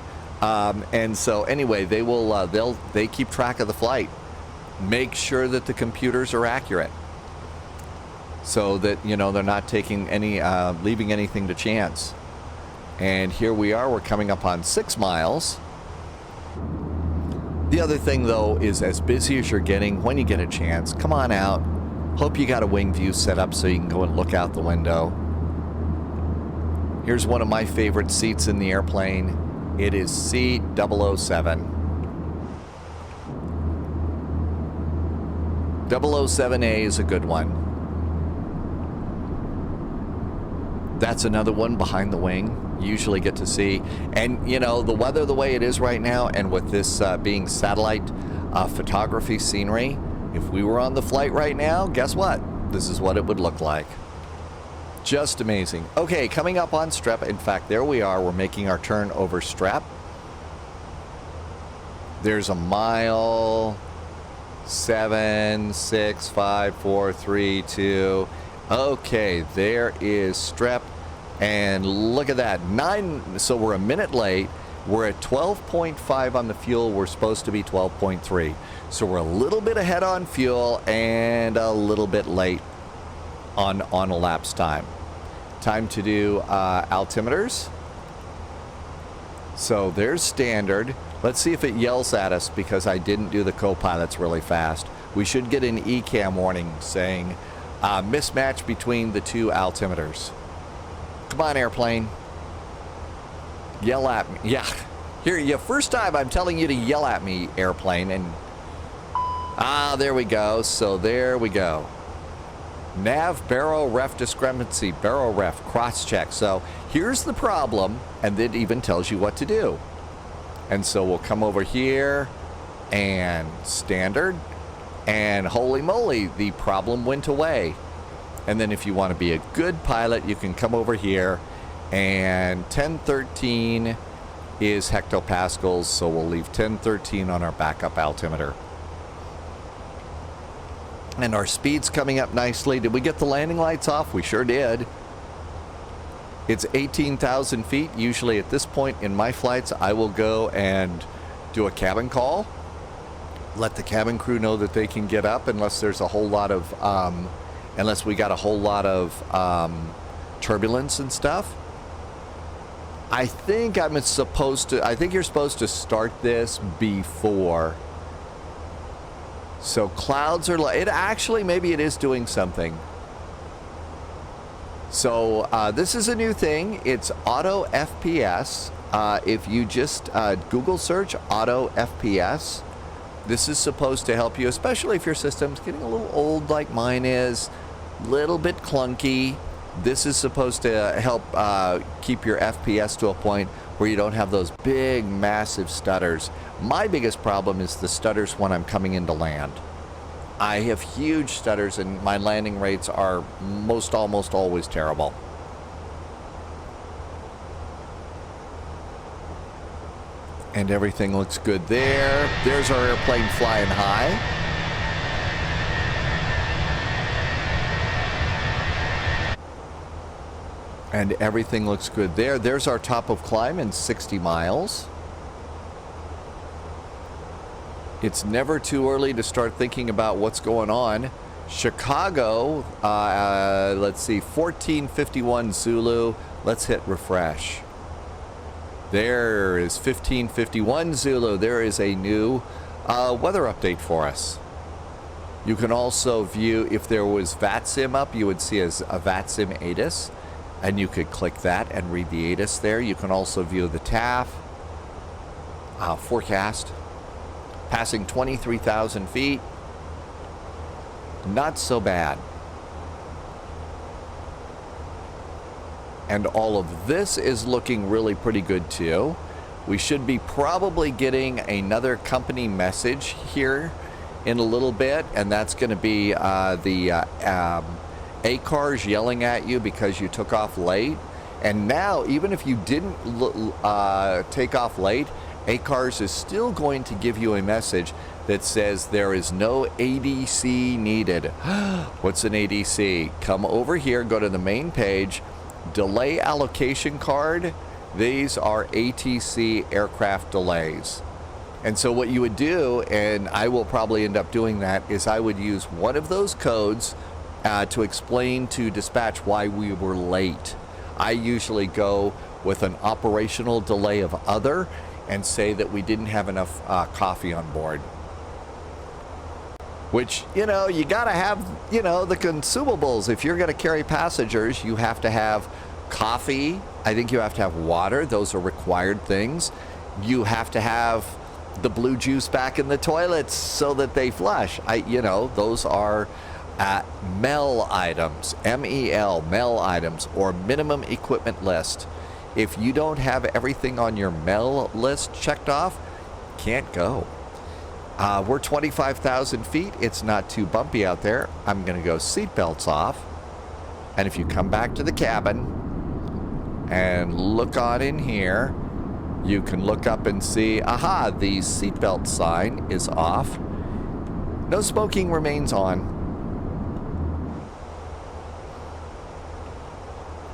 And so anyway, they will they keep track of the flight, make sure that the computers are accurate, so that, you know, they're not taking any leaving anything to chance. And here we are, we're coming up on 6 miles. The other thing though is, as busy as you're getting, when you get a chance, come on out. Hope you got a wing view set up so you can go and look out the window. Here's one of my favorite seats in the airplane. It is seat 007. 007A is a good one. That's another one behind the wing. You usually get to see. And, you know, the weather the way it is right now, and with this being satellite photography scenery, if we were on the flight right now, guess what? This is what it would look like. Just amazing. Okay, coming up on STREP. In fact, there we are. We're making our turn over STREP. There's a mile. 7, 6, 5, 4, 3, 2. Okay, there is STREP. And look at that. 9. So we're a minute late. We're at 12.5 on the fuel. We're supposed to be 12.3. So we're a little bit ahead on fuel and a little bit late on elapsed time. Time to do altimeters. So there's standard. Let's see if it yells at us because I didn't do the co-pilots really fast. We should get an ECAM warning saying mismatch between the two altimeters. Come on, airplane. Yell at me. Yeah. Here, first time I'm telling you to yell at me, airplane. And there we go. So there we go. Nav baro ref discrepancy, baro ref cross check. So here's the problem, and it even tells you what to do. And so we'll come over here and standard, and holy moly, the problem went away. And then if you want to be a good pilot, you can come over here, and 1013 is hectopascals, so we'll leave 1013 on our backup altimeter. And our speed's coming up nicely. Did we get the landing lights off? We sure did. It's 18,000 feet. Usually at this point in my flights, I will go and do a cabin call. Let the cabin crew know that they can get up unless there's a whole lot of, unless we got a whole lot of turbulence and stuff. I think you're supposed to start this before. So clouds are, maybe it is doing something. So this is a new thing. It's auto FPS. If you just Google search auto FPS, This is supposed to help you, especially if your system's getting a little old like mine is, little bit clunky. This is supposed to help keep your FPS to a point where you don't have those big, massive stutters. My biggest problem is the stutters when I'm coming into land. I have huge stutters and my landing rates are almost always terrible. And everything looks good there. There's our airplane flying high. And everything looks good there. There's our top of climb in 60 miles. It's never too early to start thinking about what's going on. Chicago, let's see, 1451 Zulu. Let's hit refresh. There is 1551 Zulu. There is a new weather update for us. You can also view, if there was VATSIM up, you would see as a VATSIM ATIS, and you could click that and read the ATIS there. You can also view the TAF forecast, passing 23,000 feet. Not so bad. And all of this is looking really pretty good too. We should be probably getting another company message here in a little bit, and that's going to be the ACARS yelling at you because you took off late. And now, even if you didn't take off late, ACARS is still going to give you a message that says there is no ADC needed. What's an ADC? Come over here, go to the main page. Delay allocation card. These are ATC aircraft delays. And so what you would do, and I will probably end up doing that, is I would use one of those codes to explain to dispatch why we were late. I usually go with an operational delay of other and say that we didn't have enough coffee on board. Which, you know, you got to have, you know, the consumables. If you're going to carry passengers, you have to have coffee. I think you have to have water. Those are required things. You have to have the blue juice back in the toilets so that they flush. You know, those are MEL items, MEL, MEL items, or minimum equipment list. If you don't have everything on your MEL list checked off, can't go. We're 25,000 feet. It's not too bumpy out there. I'm going to go seatbelts off. And if you come back to the cabin and look on in here, you can look up and see, aha, the seatbelt sign is off. No smoking remains on.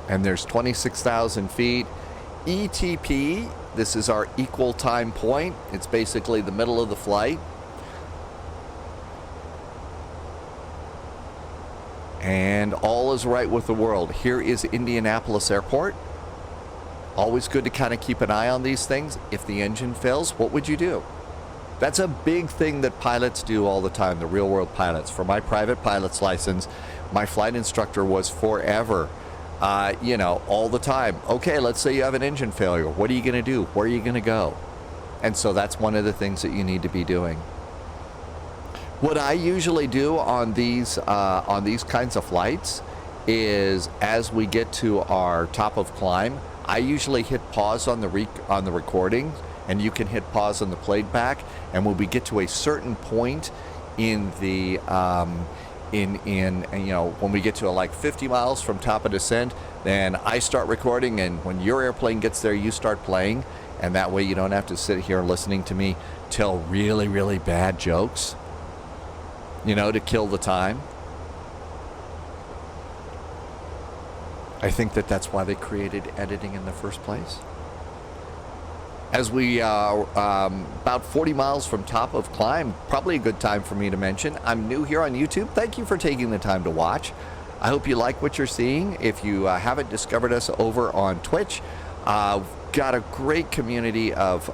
And there's 26,000 feet. ETP, this is our equal time point. It's basically the middle of the flight. And all is right with the world. Here is Indianapolis Airport. Always good to kind of keep an eye on these things. If the engine fails, what would you do? That's a big thing that pilots do all the time, the real world pilots. For my private pilot's license, my flight instructor was forever, you know, all the time. Okay, let's say you have an engine failure. What are you going to do? Where are you going to go? And so that's one of the things that you need to be doing. What I usually do on these kinds of flights is, as we get to our top of climb, I usually hit pause on the recording, and you can hit pause on the playback. And when we get to a certain point in the you know, when we get to like 50 miles from top of descent, then I start recording, and when your airplane gets there, you start playing, and that way you don't have to sit here listening to me tell really, really bad jokes, you know, to kill the time. I think that that's why they created editing in the first place. As we are about 40 miles from top of climb, probably a good time for me to mention, I'm new here on YouTube. Thank you for taking the time to watch. I hope you like what you're seeing. If you haven't discovered us over on Twitch, got a great community of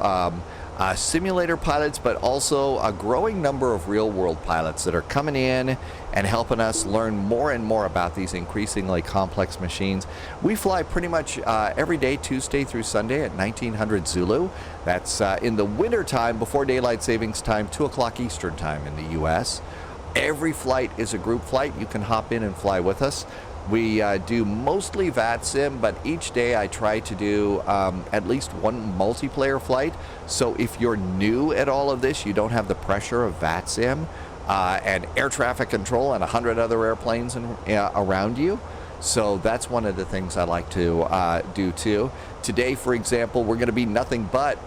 simulator pilots, but also a growing number of real-world pilots that are coming in and helping us learn more and more about these increasingly complex machines. We fly pretty much every day, Tuesday through Sunday at 1900 Zulu. That's in the winter time before daylight savings time, 2 o'clock Eastern time in the U.S. Every flight is a group flight. You can hop in and fly with us. We do mostly VATSIM, but each day I try to do at least one multiplayer flight. So if you're new at all of this, you don't have the pressure of VATSIM and air traffic control and 100 other airplanes around you. So that's one of the things I like to do too. Today, for example, we're going to be nothing but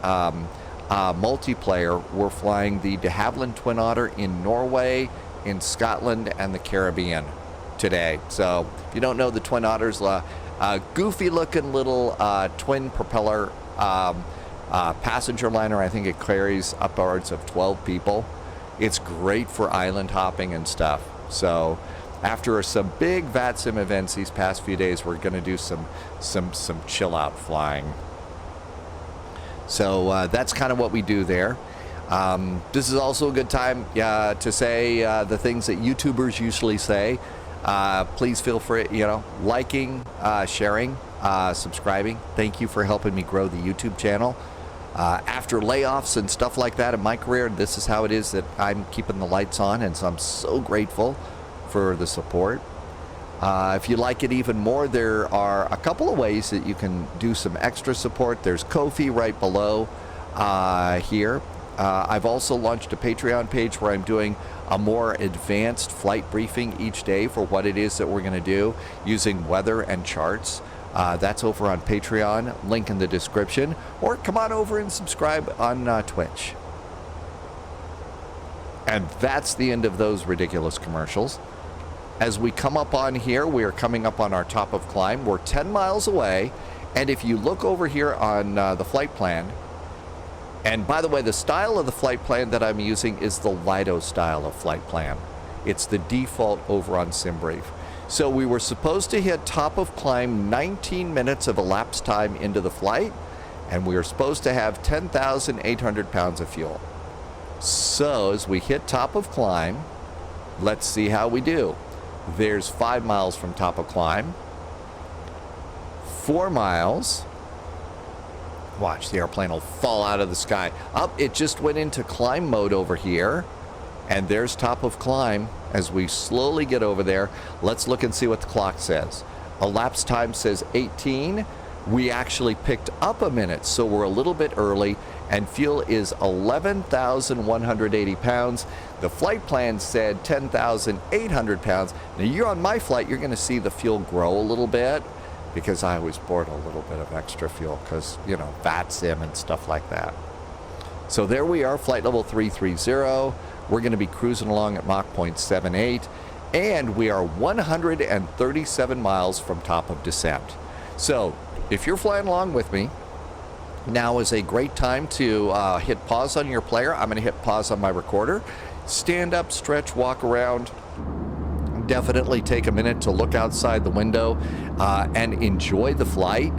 multiplayer. We're flying the de Havilland Twin Otter in Norway, in Scotland, and the Caribbean today. So if you don't know, the Twin Otter's a goofy looking little twin propeller passenger liner. I think it carries upwards of 12 people. It's great for island hopping and stuff. So after some big VATSIM events these past few days, we're going to do some chill out flying. So that's kind of what we do there. This is also a good time to say the things that YouTubers usually say. Please feel free, liking, sharing, subscribing. Thank you for helping me grow the YouTube channel. After layoffs and stuff like that in my career, this is how it is that I'm keeping the lights on, and so I'm so grateful for the support. If you like it even more, there are a couple of ways that you can do some extra support. There's Ko-fi right below here. I've also launched a Patreon page where I'm doing a more advanced flight briefing each day for what it is that we're going to do using weather and charts. That's over on Patreon, link in the description, or come on over and subscribe on Twitch. And that's the end of those ridiculous commercials. As we come up on here, we are coming up on our top of climb. We're 10 miles away, and if you look over here on the flight plan, and by the way, the style of the flight plan that I'm using is the Lido style of flight plan. It's the default over on SimBrief. So we were supposed to hit top of climb 19 minutes of elapsed time into the flight, and we were supposed to have 10,800 pounds of fuel. So as we hit top of climb, let's see how we do. There's 5 miles from top of climb, 4 miles. Watch, the airplane will fall out of the sky. Up, it just went into climb mode over here. And there's top of climb. As we slowly get over there, let's look and see what the clock says. Elapsed time says 18. We actually picked up a minute, so we're a little bit early. And fuel is 11,180 pounds. The flight plan said 10,800 pounds. Now, you're on my flight, you're going to see the fuel grow a little bit, because I always board a little bit of extra fuel because, VATSIM and stuff like that. So there we are, flight level 330. We're going to be cruising along at Mach 0.78, and we are 137 miles from top of descent. So if you're flying along with me, now is a great time to hit pause on your player. I'm going to hit pause on my recorder. Stand up, stretch, walk around. Definitely take a minute to look outside the window and enjoy the flight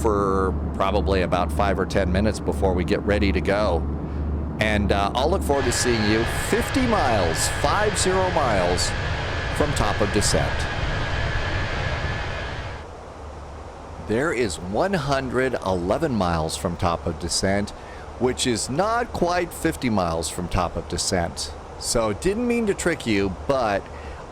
for probably about 5 or 10 minutes before we get ready to go. And I'll look forward to seeing you 50 miles, 50 miles from top of descent. There is 111 miles from top of descent, which is not quite 50 miles from top of descent. So didn't mean to trick you, but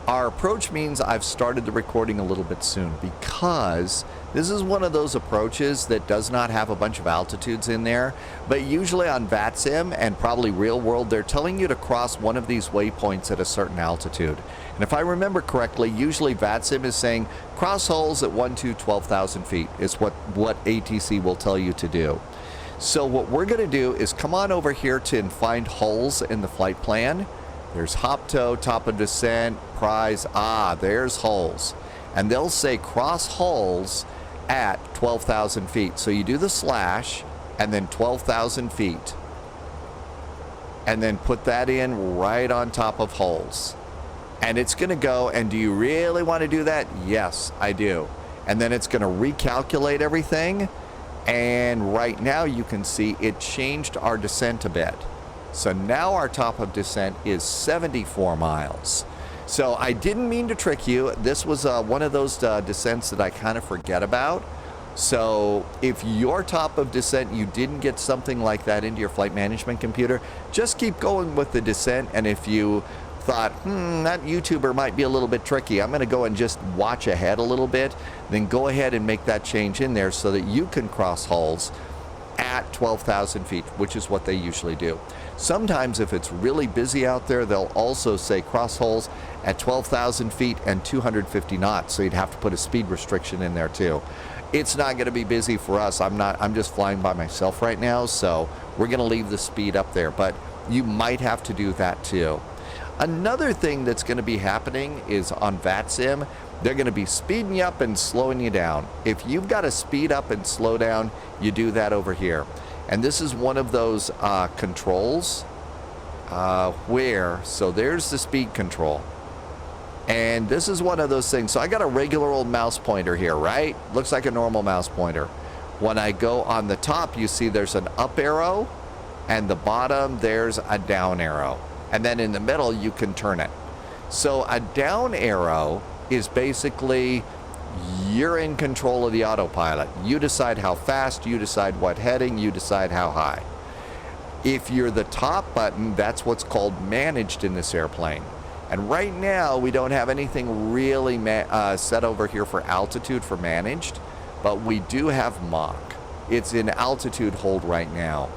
our approach means I've started the recording a little bit soon, because this is one of those approaches that does not have a bunch of altitudes in there, but usually on VATSIM and probably real world, they're telling you to cross one of these waypoints at a certain altitude. And if I remember correctly, usually VATSIM is saying cross holes at 12,000 feet is what ATC will tell you to do. So what we're going to do is come on over here to find holes in the flight plan. There's hop tow, top of descent, prize. There's holes. And they'll say cross holes at 12,000 feet. So you do the slash and then 12,000 feet. And then put that in right on top of holes. And it's going to go, and do you really want to do that? Yes, I do. And then it's going to recalculate everything. And right now you can see it changed our descent a bit. So now our top of descent is 74 miles. So I didn't mean to trick you. This was one of those descents that I kind of forget about. So if your top of descent, you didn't get something like that into your flight management computer, just keep going with the descent. And if you thought, that YouTuber might be a little bit tricky, I'm going to go and just watch ahead a little bit, then go ahead and make that change in there so that you can cross hulls at 12,000 feet, which is what they usually do. Sometimes if it's really busy out there, they'll also say cross hulls at 12,000 feet and 250 knots. So you'd have to put a speed restriction in there too. It's not going to be busy for us. I'm just flying by myself right now. So we're going to leave the speed up there, but you might have to do that too. Another thing that's going to be happening is on VATSIM, they're going to be speeding you up and slowing you down. If you've got to speed up and slow down, you do that over here. And this is one of those controls so there's the speed control. And this is one of those things. So I got a regular old mouse pointer here, right? Looks like a normal mouse pointer. When I go on the top, you see there's an up arrow, and the bottom, there's a down arrow. And then in the middle, you can turn it. So a down arrow is basically you're in control of the autopilot. You decide how fast, you decide what heading, you decide how high. If you're the top button, that's what's called managed in this airplane. And right now, we don't have anything really set over here for altitude for managed, but we do have Mach. It's in altitude hold right now.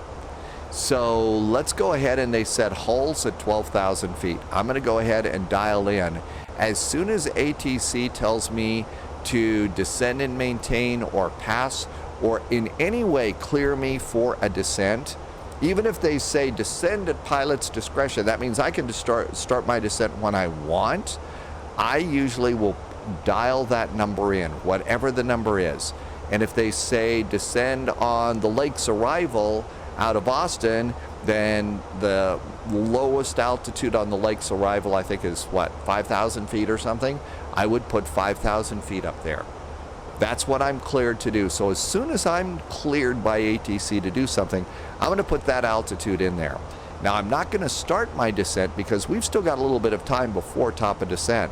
So let's go ahead, and they set hulls at 12,000 feet. I'm going to go ahead and dial in. As soon as ATC tells me to descend and maintain or pass or in any way clear me for a descent, even if they say descend at pilot's discretion, that means I can start my descent when I want. I usually will dial that number in, whatever the number is. And if they say descend on the lake's arrival out of Austin, then the lowest altitude on the lake's arrival, I think, is what, 5,000 feet or something? I would put 5,000 feet up there. That's what I'm cleared to do. So as soon as I'm cleared by ATC to do something, I'm going to put that altitude in there. Now, I'm not going to start my descent because we've still got a little bit of time before top of descent.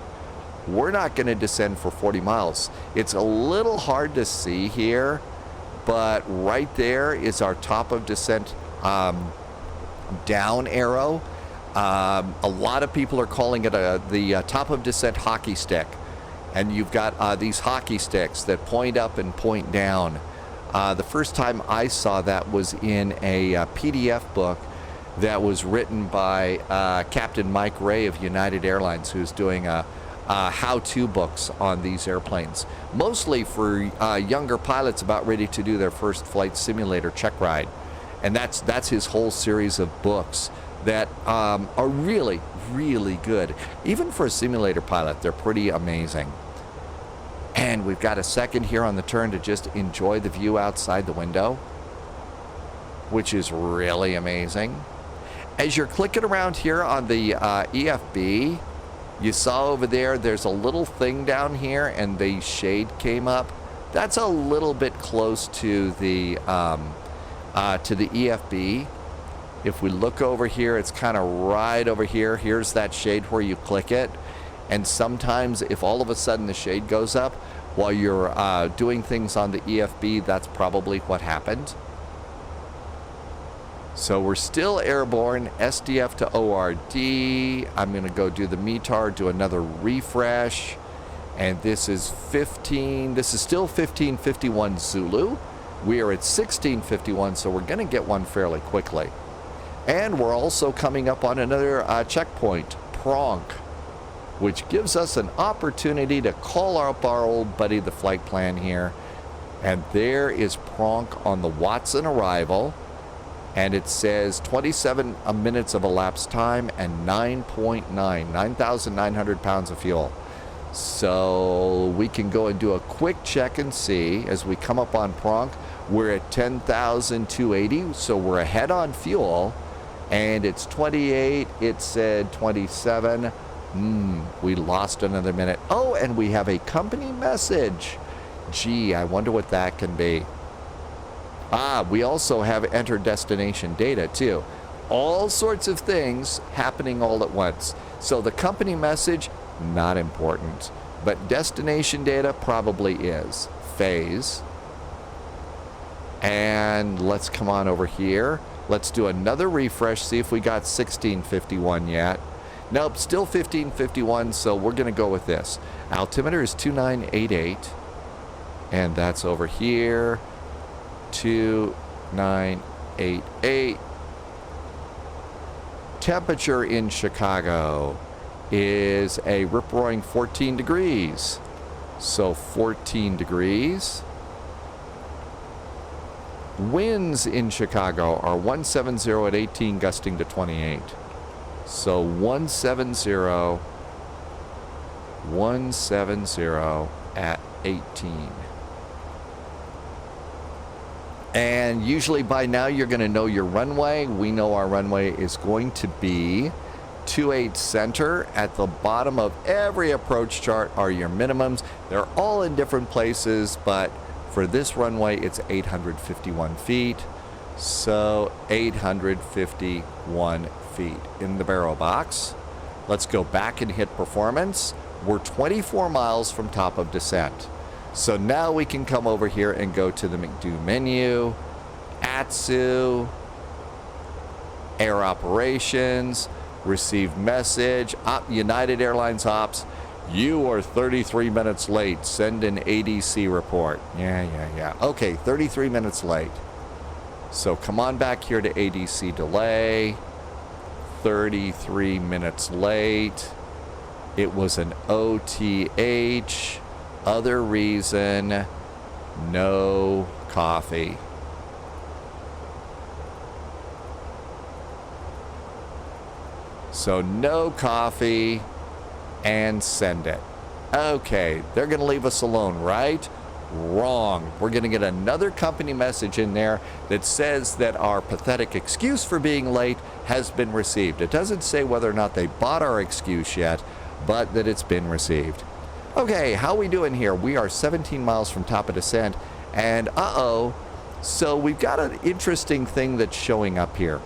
We're not going to descend for 40 miles. It's a little hard to see here, but right there is our top of descent down arrow. A lot of people are calling it the top of descent hockey stick. And you've got these hockey sticks that point up and point down. The first time I saw that was in a PDF book that was written by Captain Mike Ray of United Airlines, who's doing how-to books on these airplanes, mostly for younger pilots about ready to do their first flight simulator check ride. And that's his whole series of books that are really, really good. Even for a simulator pilot, they're pretty amazing. And we've got a second here on the turn to just enjoy the view outside the window, which is really amazing. As you're clicking around here on the EFB, you saw over there, there's a little thing down here, and the shade came up. That's a little bit close to the EFB. If we look over here, it's kind of right over here. Here's that shade where you click it. And sometimes if all of a sudden the shade goes up while you're doing things on the EFB, that's probably what happened. So we're still airborne, SDF to ORD. I'm going to go do the METAR, do another refresh. And this is still 1551 Zulu. We are at 1651, so we're going to get one fairly quickly. And we're also coming up on another checkpoint, Pronk, which gives us an opportunity to call up our old buddy, the flight plan here. And there is Pronk on the Watson arrival. And it says 27 minutes of elapsed time and 9,900 pounds of fuel. So we can go and do a quick check and see as we come up on Pronk. We're at 10,280, so we're ahead on fuel. And it's 28, it said 27. We lost another minute. Oh, and we have a company message. Gee, I wonder what that can be. We also have enter destination data too. All sorts of things happening all at once. So the company message, not important. But destination data probably is. Phase. And let's come on over here. Let's do another refresh, see if we got 1651 yet. Nope, still 1551, so we're going to go with this. Altimeter is 2988. And that's over here. 2988. Temperature in Chicago is a rip-roaring 14 degrees. So 14 degrees. Winds in Chicago are 170 at 18, gusting to 28. So 170 at 18. And usually by now you're going to know your runway. We know our runway is going to be 28 center. At the bottom of every approach chart are your minimums. They're all in different places, but for this runway it's 851 feet. So 851 feet in the barrel box. Let's go back and hit performance. We're 24 miles from top of descent. So now we can come over here and go to the McDo menu, ATSU, Air Operations, Receive Message, United Airlines Ops. You are 33 minutes late. Send an ADC report. Yeah. Okay, 33 minutes late. So come on back here to ADC delay. 33 minutes late. It was an OTH. Other reason, no coffee. So no coffee and send it. Okay, they're going to leave us alone, right? Wrong. We're going to get another company message in there that says that our pathetic excuse for being late has been received. It doesn't say whether or not they bought our excuse yet, but that it's been received. Okay, how are we doing here? We are 17 miles from top of descent, and so we've got an interesting thing that's showing up here.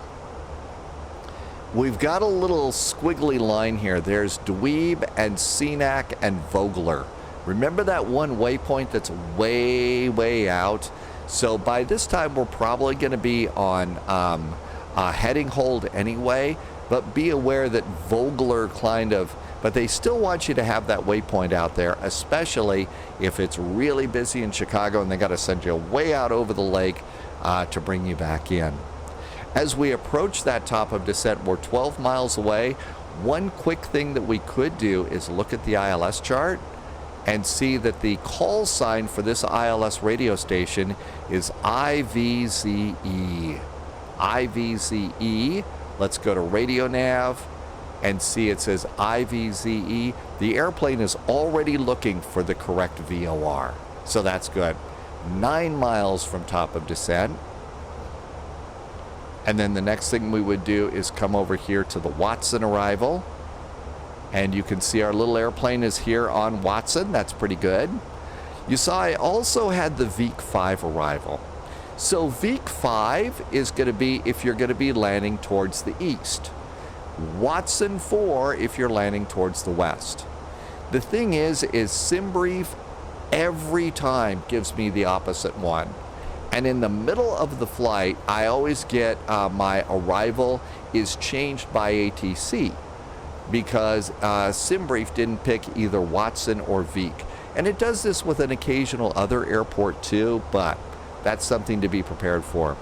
We've got a little squiggly line here. There's Dweeb and Senac and Vogler. Remember that one waypoint that's way, way out? So by this time, we're probably going to be on heading hold anyway, but be aware that Vogler but they still want you to have that waypoint out there, especially if it's really busy in Chicago and they got to send you way out over the lake to bring you back in. As we approach that top of descent, we're 12 miles away. One quick thing that we could do is look at the ILS chart and see that the call sign for this ILS radio station is IVZE. IVZE. Let's go to radio nav and see it says IVZE. The airplane is already looking for the correct VOR. So that's good. 9 miles from top of descent. And then the next thing we would do is come over here to the Watson arrival. And you can see our little airplane is here on Watson. That's pretty good. You saw I also had the VEEC 5 arrival. So VEEC 5 is going to be if you're going to be landing towards the east. Watson 4 if you're landing towards the west. The thing is SimBrief every time gives me the opposite one. And in the middle of the flight, I always get my arrival is changed by ATC because SimBrief didn't pick either Watson or VEEC. And it does this with an occasional other airport too, but that's something to be prepared for.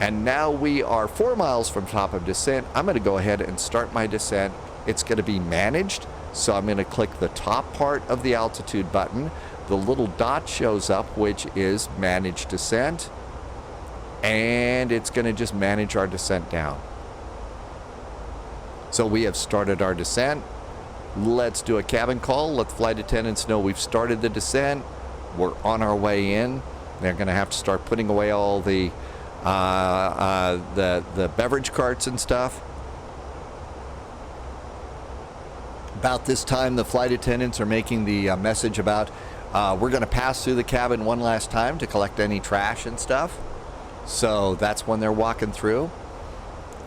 And now we are 4 miles from top of descent. I'm going to go ahead and start my descent. It's going to be managed. So I'm going to click the top part of the altitude button. The little dot shows up, which is manage descent. And it's going to just manage our descent down. So we have started our descent. Let's do a cabin call. Let the flight attendants know we've started the descent. We're on our way in. They're going to have to start putting away all the beverage carts and stuff. About this time, the flight attendants are making the message about we're going to pass through the cabin one last time to collect any trash and stuff. So that's when they're walking through.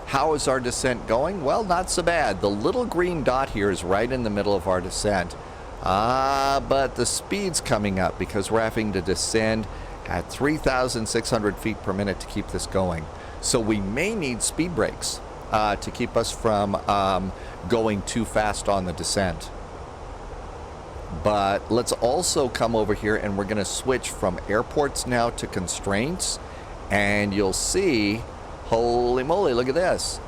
How is our descent going? Well, not so bad. The little green dot here is right in the middle of our descent. But the speed's coming up because we're having to descend at 3,600 feet per minute to keep this going. So we may need speed brakes to keep us from going too fast on the descent. But let's also come over here and we're going to switch from airports now to constraints. And you'll see, holy moly, look at this.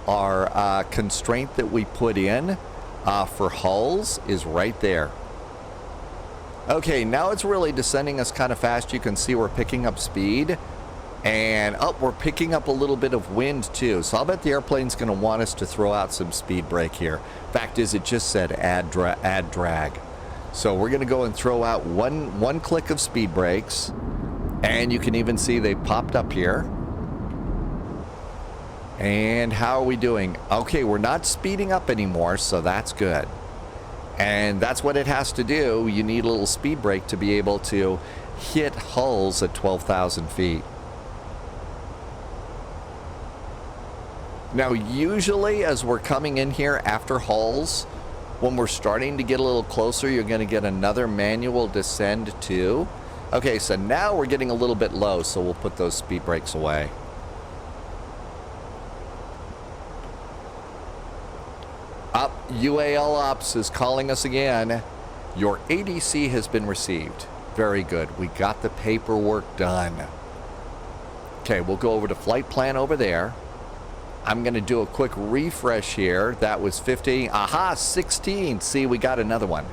Our constraint that we put in for hulls is right there. Okay, now it's really descending us kind of fast. You can see we're picking up speed. And we're picking up a little bit of wind too. So I'll bet the airplane's going to want us to throw out some speed brake here. Fact is, it just said add drag. So we're going to go and throw out one click of speed brakes. And you can even see they popped up here. And how are we doing? Okay, we're not speeding up anymore, so that's good. And that's what it has to do. You need a little speed brake to be able to hit hulls at 12,000 feet. Now, usually as we're coming in here after hulls, when we're starting to get a little closer, you're going to get another manual descend too. Okay, so now we're getting a little bit low, so we'll put those speed brakes away. UAL Ops is calling us again. Your ADC has been received. Very good. We got the paperwork done. Okay, we'll go over to flight plan over there. I'm going to do a quick refresh here. That was 15. Aha, 16. See, we got another one.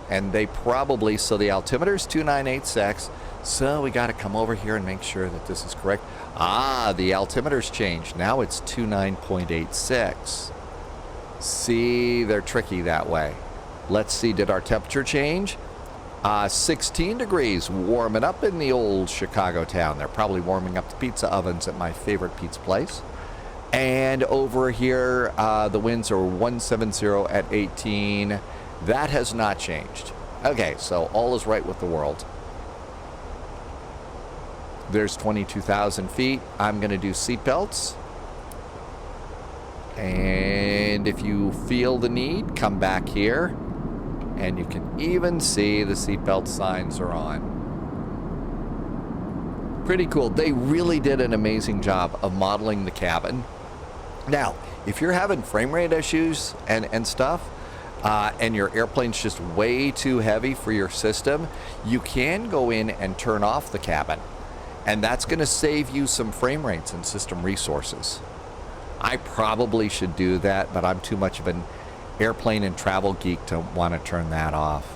And they probably, so the altimeter's 298.6. So we got to come over here and make sure that this is correct. The altimeter's changed. Now it's 29.86. See, they're tricky that way. Let's see, did our temperature change? 16 degrees, warming up in the old Chicago town. They're probably warming up the pizza ovens at my favorite pizza place. And over here, the winds are 170 at 18. That has not changed. Okay, so all is right with the world. There's 22,000 feet. I'm going to do seatbelts. And if you feel the need, come back here. And you can even see the seatbelt signs are on. Pretty cool. They really did an amazing job of modeling the cabin. Now, if you're having frame rate issues and stuff, and your airplane's just way too heavy for your system, you can go in and turn off the cabin. And that's going to save you some frame rates and system resources. I probably should do that, but I'm too much of an airplane and travel geek to want to turn that off.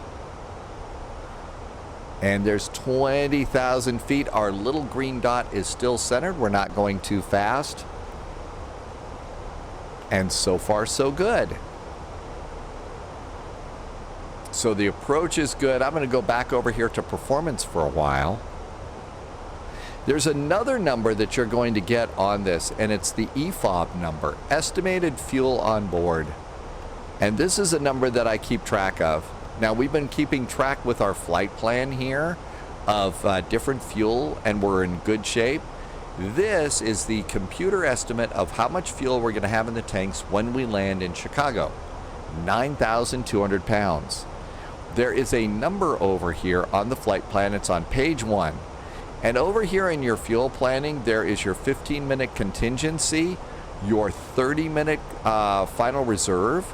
And there's 20,000 feet. Our little green dot is still centered. We're not going too fast. And so far, so good. So the approach is good. I'm going to go back over here to performance for a while. There's another number that you're going to get on this, and it's the EFOB number, estimated fuel on board. And this is a number that I keep track of. Now, we've been keeping track with our flight plan here of different fuel, and we're in good shape. This is the computer estimate of how much fuel we're going to have in the tanks when we land in Chicago. 9,200 pounds. There is a number over here on the flight plan. It's on page 1. And over here in your fuel planning, there is your 15-minute contingency, your 30-minute final reserve,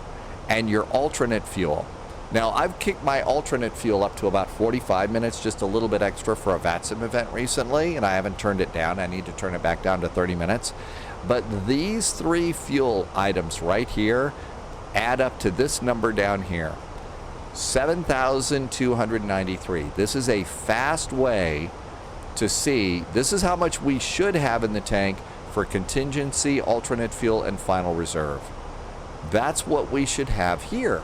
and your alternate fuel. Now, I've kicked my alternate fuel up to about 45 minutes, just a little bit extra for a VATSIM event recently, and I haven't turned it down. I need to turn it back down to 30 minutes. But these 3 fuel items right here add up to this number down here, 7,293. This is a fast way to see, this is how much we should have in the tank for contingency, alternate fuel, and final reserve. That's what we should have here.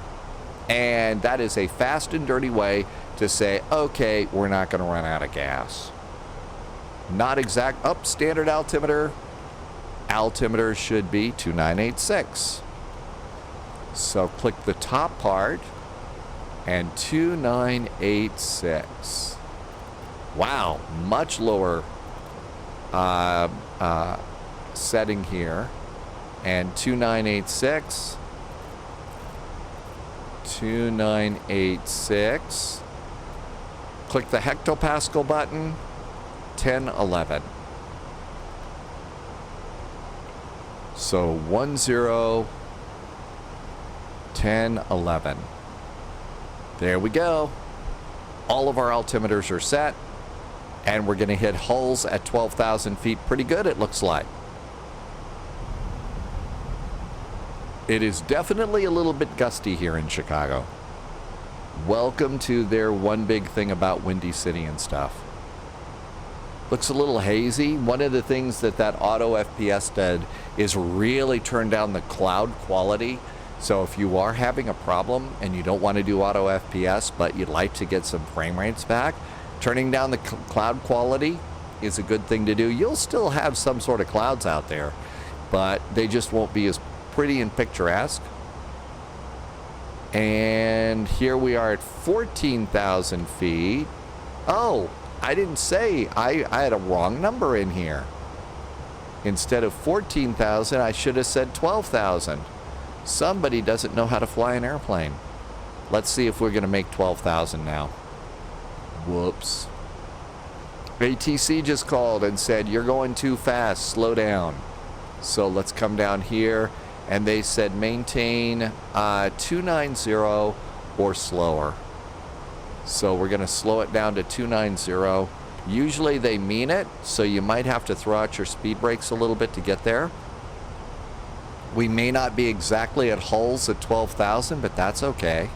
And that is a fast and dirty way to say, okay, we're not going to run out of gas. Not exact, standard altimeter. Altimeter should be 2986. So click the top part and 2986. Wow, much lower setting here. And 2986. 2986. Click the hectopascal button. 1011. So 10, 10, 11. There we go. All of our altimeters are set. And we're going to hit hulls at 12,000 feet pretty good, it looks like. It is definitely a little bit gusty here in Chicago. Welcome to their one big thing about Windy City and stuff. Looks a little hazy. One of the things that auto FPS did is really turn down the cloud quality. So if you are having a problem and you don't want to do auto FPS, but you'd like to get some frame rates back, turning down the cloud quality is a good thing to do. You'll still have some sort of clouds out there, but they just won't be as pretty and picturesque. And here we are at 14,000 feet. Oh, I didn't say, I had a wrong number in here. Instead of 14,000, I should have said 12,000. Somebody doesn't know how to fly an airplane. Let's see if we're going to make 12,000 now. Whoops. ATC just called and said, you're going too fast, slow down. So let's come down here. And they said maintain 290 or slower. So we're going to slow it down to 290. Usually they mean it, so you might have to throw out your speed brakes a little bit to get there. We may not be exactly at hulls at 12,000, but that's okay.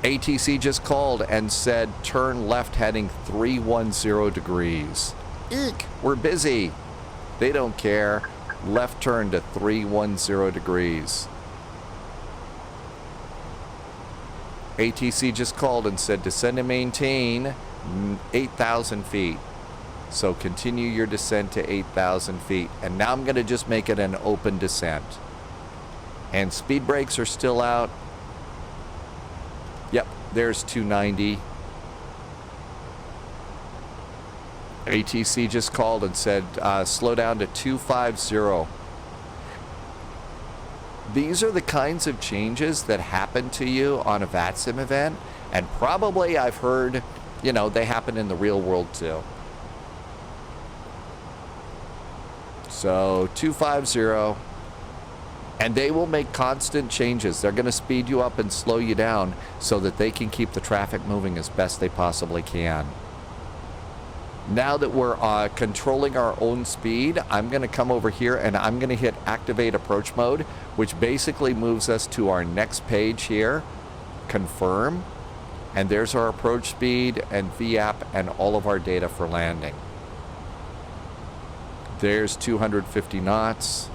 ATC just called and said turn left heading 310 degrees. Eek, we're busy. They don't care. Left turn to 310 degrees. ATC just called and said descend and maintain 8,000 feet. So continue your descent to 8,000 feet. And now I'm going to just make it an open descent. And speed brakes are still out. Yep, there's 290. ATC just called and said slow down to 250. These are the kinds of changes that happen to you on a VATSIM event, and probably I've heard, you know, they happen in the real world too. So 250, and they will make constant changes. They're going to speed you up and slow you down so that they can keep the traffic moving as best they possibly can. Now that we're controlling our own speed, I'm going to come over here and I'm going to hit activate approach mode, which basically moves us to our next page here, confirm, and there's our approach speed and VAP and all of our data for landing. There's 250 knots.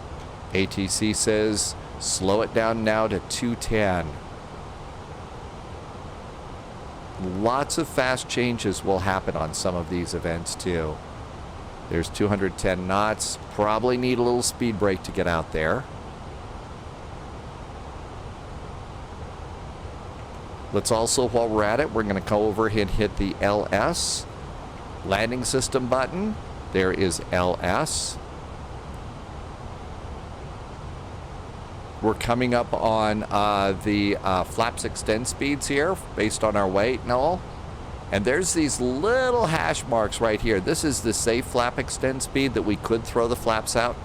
ATC says slow it down now to 210. Lots of fast changes will happen on some of these events too. There's 210 knots. Probably need a little speed brake to get out there. Let's also, while we're at it, we're going to go over and hit the LS landing system button. There is LS. We're coming up on the flaps extend speeds here based on our weight and all. And there's these little hash marks right here. This is the safe flap extend speed that we could throw the flaps out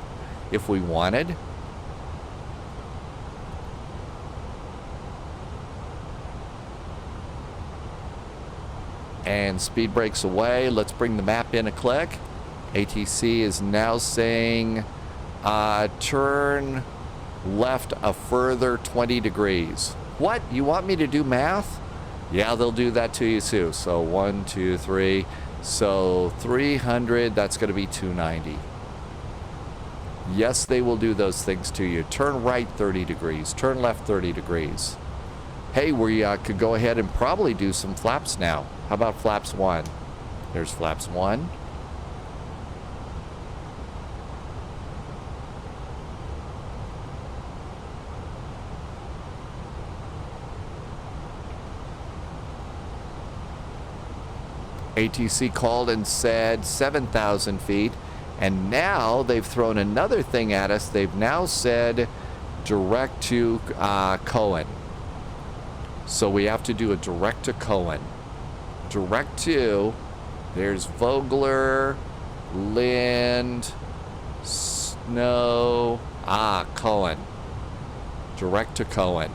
if we wanted. And speed brakes away. Let's bring the map in a click. ATC is now saying turn left a further 20 degrees. What? You want me to do math? Yeah, they'll do that to you too. So 1, 2, 3. So 300, that's going to be 290. Yes, they will do those things to you. Turn right 30 degrees. Turn left 30 degrees. Hey, we could go ahead and probably do some flaps now. How about flaps 1? There's flaps 1. ATC called and said 7,000 feet. And now they've thrown another thing at us. They've now said direct to Cohen. So we have to do a direct to Cohen. Direct to, there's Vogler, Lind, Snow, Cohen. Direct to Cohen.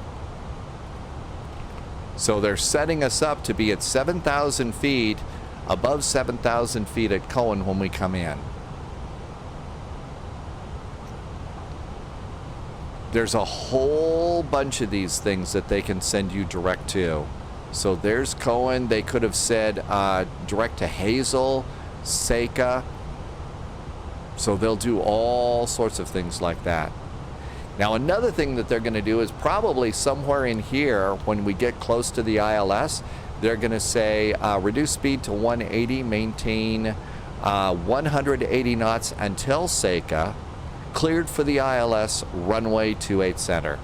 So they're setting us up to be at 7,000 feet, above 7,000 feet at Cohen when we come in. There's a whole bunch of these things that they can send you direct to. So there's Cohen. They could have said direct to Hazel, Seika. So they'll do all sorts of things like that. Now, another thing that they're going to do is probably somewhere in here, when we get close to the ILS, they're going to say reduce speed to 180, maintain 180 knots until Seika, cleared for the ILS, runway 28 center.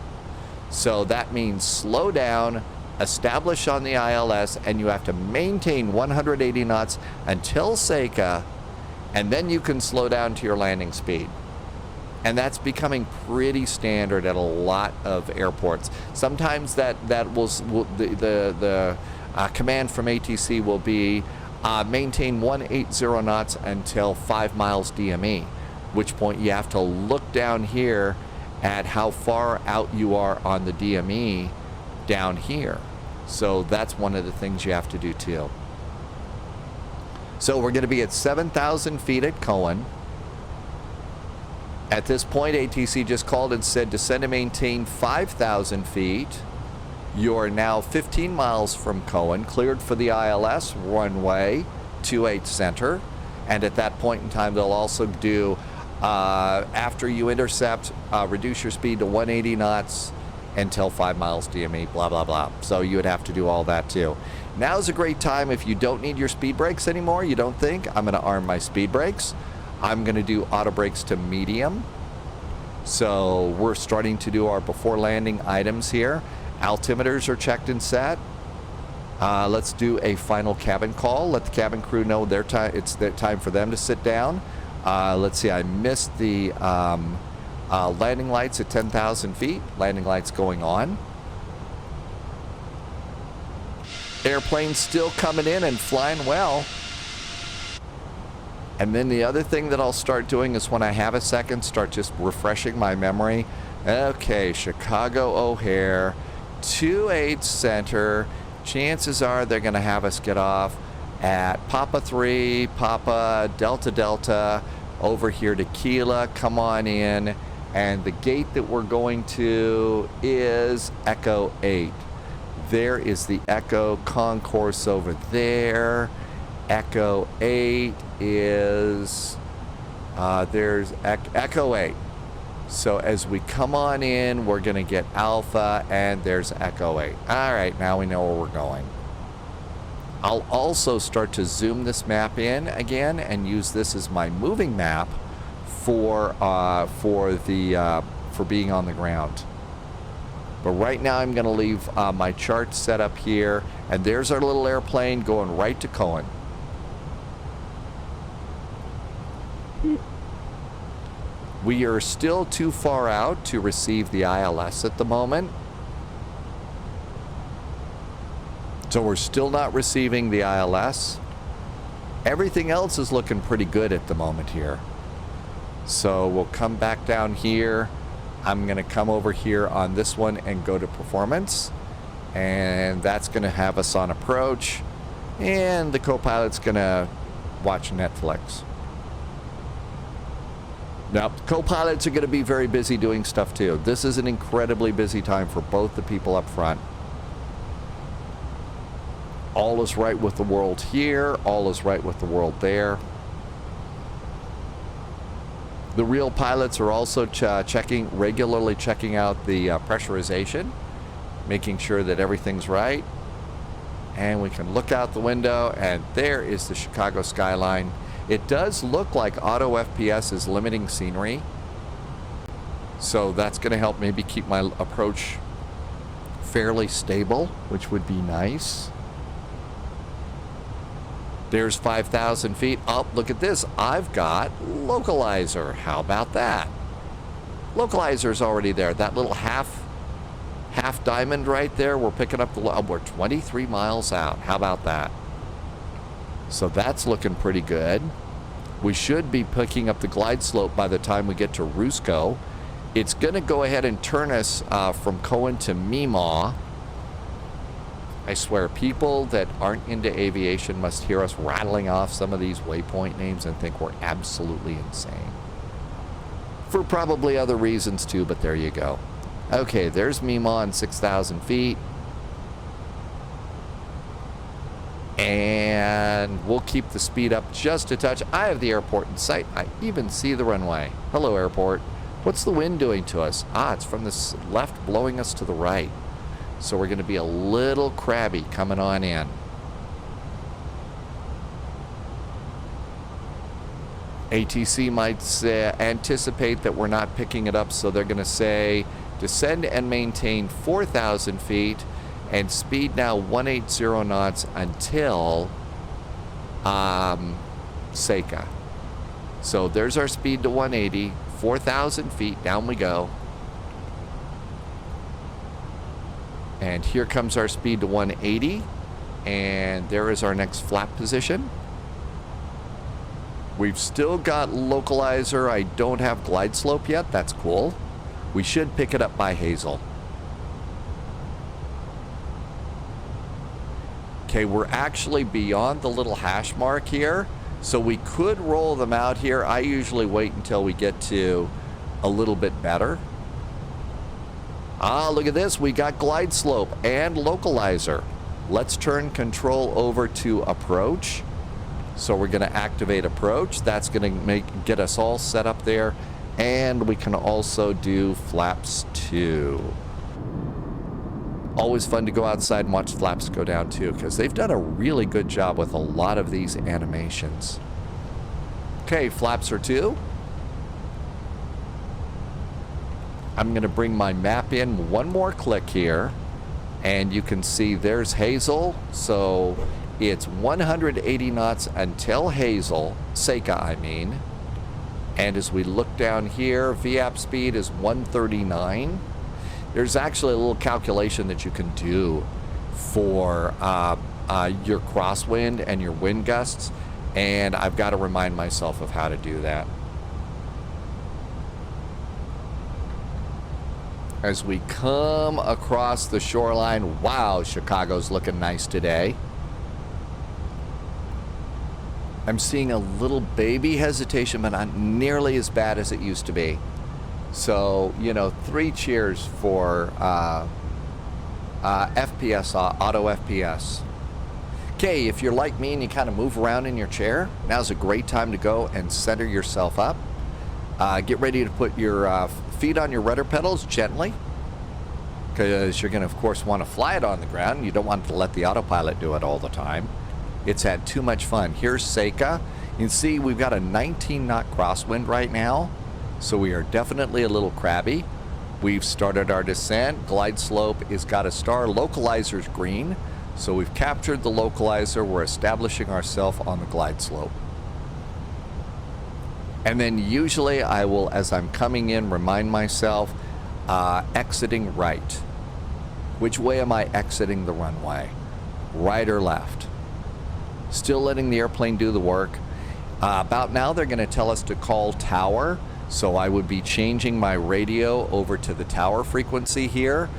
So that means slow down, establish on the ILS, and you have to maintain 180 knots until Seika, and then you can slow down to your landing speed. And that's becoming pretty standard at a lot of airports. Sometimes the command from ATC will be maintain 180 knots until 5 miles DME, which point you have to look down here at how far out you are on the DME down here. So that's one of the things you have to do too. So we're going to be at 7,000 feet at Cohen. At this point, ATC just called and said descend and maintain 5,000 feet. You're now 15 miles from Cohen, cleared for the ILS, runway 28 center. And at that point in time, they'll also do, after you intercept, reduce your speed to 180 knots until 5 miles DME, blah, blah, blah. So you would have to do all that too. Now's a great time if you don't need your speed brakes anymore, you don't think, I'm going to arm my speed brakes. I'm going to do auto brakes to medium. So we're starting to do our before landing items here. Altimeters are checked and set. Let's do a final cabin call. Let the cabin crew know their time. It's their time for them to sit down. Let's see, I missed the landing lights at 10,000 feet. Landing lights going on. Airplane still coming in and flying well. And then the other thing that I'll start doing is when I have a second, start just refreshing my memory. Okay, Chicago O'Hare, 28 center. Chances are they're going to have us get off at Papa 3, Papa, Delta Delta, over here to Kila. Come on in. And the gate that we're going to is Echo 8. There is the Echo concourse over there. Echo 8 is, there's Echo 8. So as we come on in, we're going to get Alpha, and there's Echo 8. All right, now we know where we're going. I'll also start to zoom this map in again and use this as my moving map for being on the ground. But right now I'm going to leave my chart set up here, and there's our little airplane going right to Cohen. We are still too far out to receive the ILS at the moment. So we're still not receiving the ILS. Everything else is looking pretty good at the moment here. So we'll come back down here. I'm going to come over here on this one and go to performance. And that's going to have us on approach. And the co-pilot's going to watch Netflix. Now, co-pilots are going to be very busy doing stuff too. This is an incredibly busy time for both the people up front. All is right with the world here. All is right with the world there. The real pilots are also regularly checking out the pressurization, making sure that everything's right. And we can look out the window, and there is the Chicago skyline. It does look like auto FPS is limiting scenery. So that's going to help maybe keep my approach fairly stable, which would be nice. There's 5,000 feet. Oh, look at this. I've got localizer. How about that? Localizer's already there. That little half diamond right there. We're picking up we're 23 miles out. How about that? So that's looking pretty good. We should be picking up the glide slope by the time we get to Rusco. It's going to go ahead and turn us from Cohen to Mimaw. I swear, people that aren't into aviation must hear us rattling off some of these waypoint names and think we're absolutely insane. For probably other reasons too, but there you go. Okay, there's Mimaw and 6,000 feet. And we'll keep the speed up just a touch. I have the airport in sight. I even see the runway. Hello, airport. What's the wind doing to us? It's from the left blowing us to the right. So we're going to be a little crabby coming on in. ATC might anticipate that we're not picking it up, so they're going to say descend and maintain 4,000 feet and speed now 180 knots until Seca. So there's our speed to 180, 4,000 feet, down we go. And here comes our speed to 180. And there is our next flap position. We've still got localizer. I don't have glide slope yet. That's cool. We should pick it up by Hazel. Okay, we're actually beyond the little hash mark here. So we could roll them out here. I usually wait until we get to a little bit better. Look at this. We got glide slope and localizer. Let's turn control over to approach. So we're going to activate approach. That's going to get us all set up there. And we can also do flaps too. Always fun to go outside and watch flaps go down too, because they've done a really good job with a lot of these animations. Okay, flaps are 2. I'm going to bring my map in one more click here, and you can see there's Hazel. So it's 180 knots until Hazel, Seca I mean. And as we look down here, VAP speed is 139. There's actually a little calculation that you can do for your crosswind and your wind gusts, and I've got to remind myself of how to do that. As we come across the shoreline, wow, Chicago's looking nice today. I'm seeing a little baby hesitation, but not nearly as bad as it used to be. So, 3 cheers for FPS, auto FPS. Okay, if you're like me and you kind of move around in your chair, now's a great time to go and center yourself up. Get ready to put your feet on your rudder pedals gently, because you're going to, of course, want to fly it on the ground. You don't want to let the autopilot do it all the time. It's had too much fun. Here's Seca. You can see we've got a 19-knot crosswind right now, so we are definitely a little crabby. We've started our descent. Glide slope has got a star. Localizer's green, so we've captured the localizer. We're establishing ourselves on the glide slope. And then usually I will, as I'm coming in, remind myself, exiting right. Which way am I exiting the runway? Right or left? Still letting the airplane do the work. About now they're going to tell us to call tower. So I would be changing my radio over to the tower frequency here.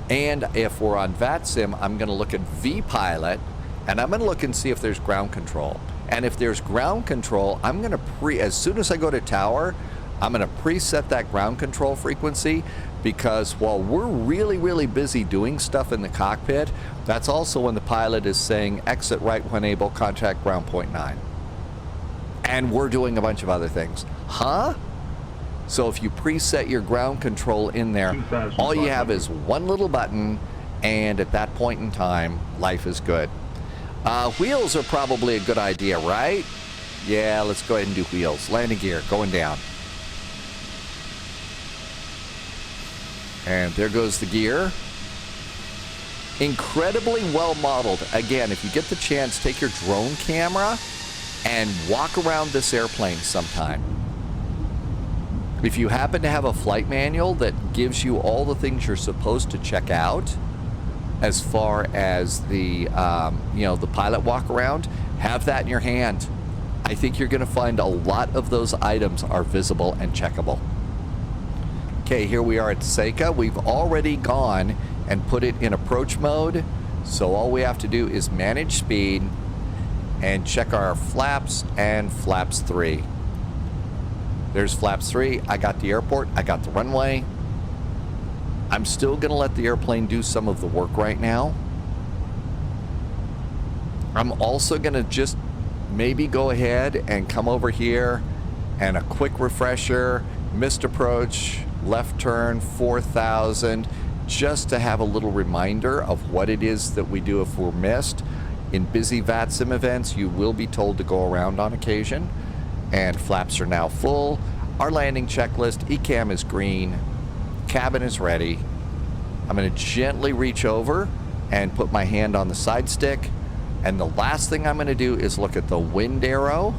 And if we're on VATSIM, I'm going to look at VPilot, and I'm going to look and see if there's ground control. And if there's ground control, I'm going to as soon as I go to tower, I'm going to preset that ground control frequency, because while we're really, really busy doing stuff in the cockpit, that's also when the pilot is saying exit right when able, contact ground point 9. And we're doing a bunch of other things. Huh? So if you preset your ground control in there, all you have is one little button, and at that point in time, life is good. Wheels are probably a good idea, right? Yeah, let's go ahead and do wheels. Landing gear, going down. And there goes the gear. Incredibly well modeled. Again, if you get the chance, take your drone camera and walk around this airplane sometime. If you happen to have a flight manual that gives you all the things you're supposed to check out, as far as the the pilot walk around, have that in your hand. I think you're going to find a lot of those items are visible and checkable. Okay, here we are at Seika. We've already gone and put it in approach mode, so all we have to do is manage speed and check our flaps and flaps 3. There's flaps 3. I got the airport, I got the runway. I'm still going to let the airplane do some of the work right now. I'm also going to just maybe go ahead and come over here and a quick refresher, missed approach, left turn, 4,000, just to have a little reminder of what it is that we do if we're missed. In busy VATSIM events, you will be told to go around on occasion, and flaps are now full. Our landing checklist, ECAM is green, cabin is ready. I'm going to gently reach over and put my hand on the side stick, and the last thing I'm going to do is look at the wind arrow.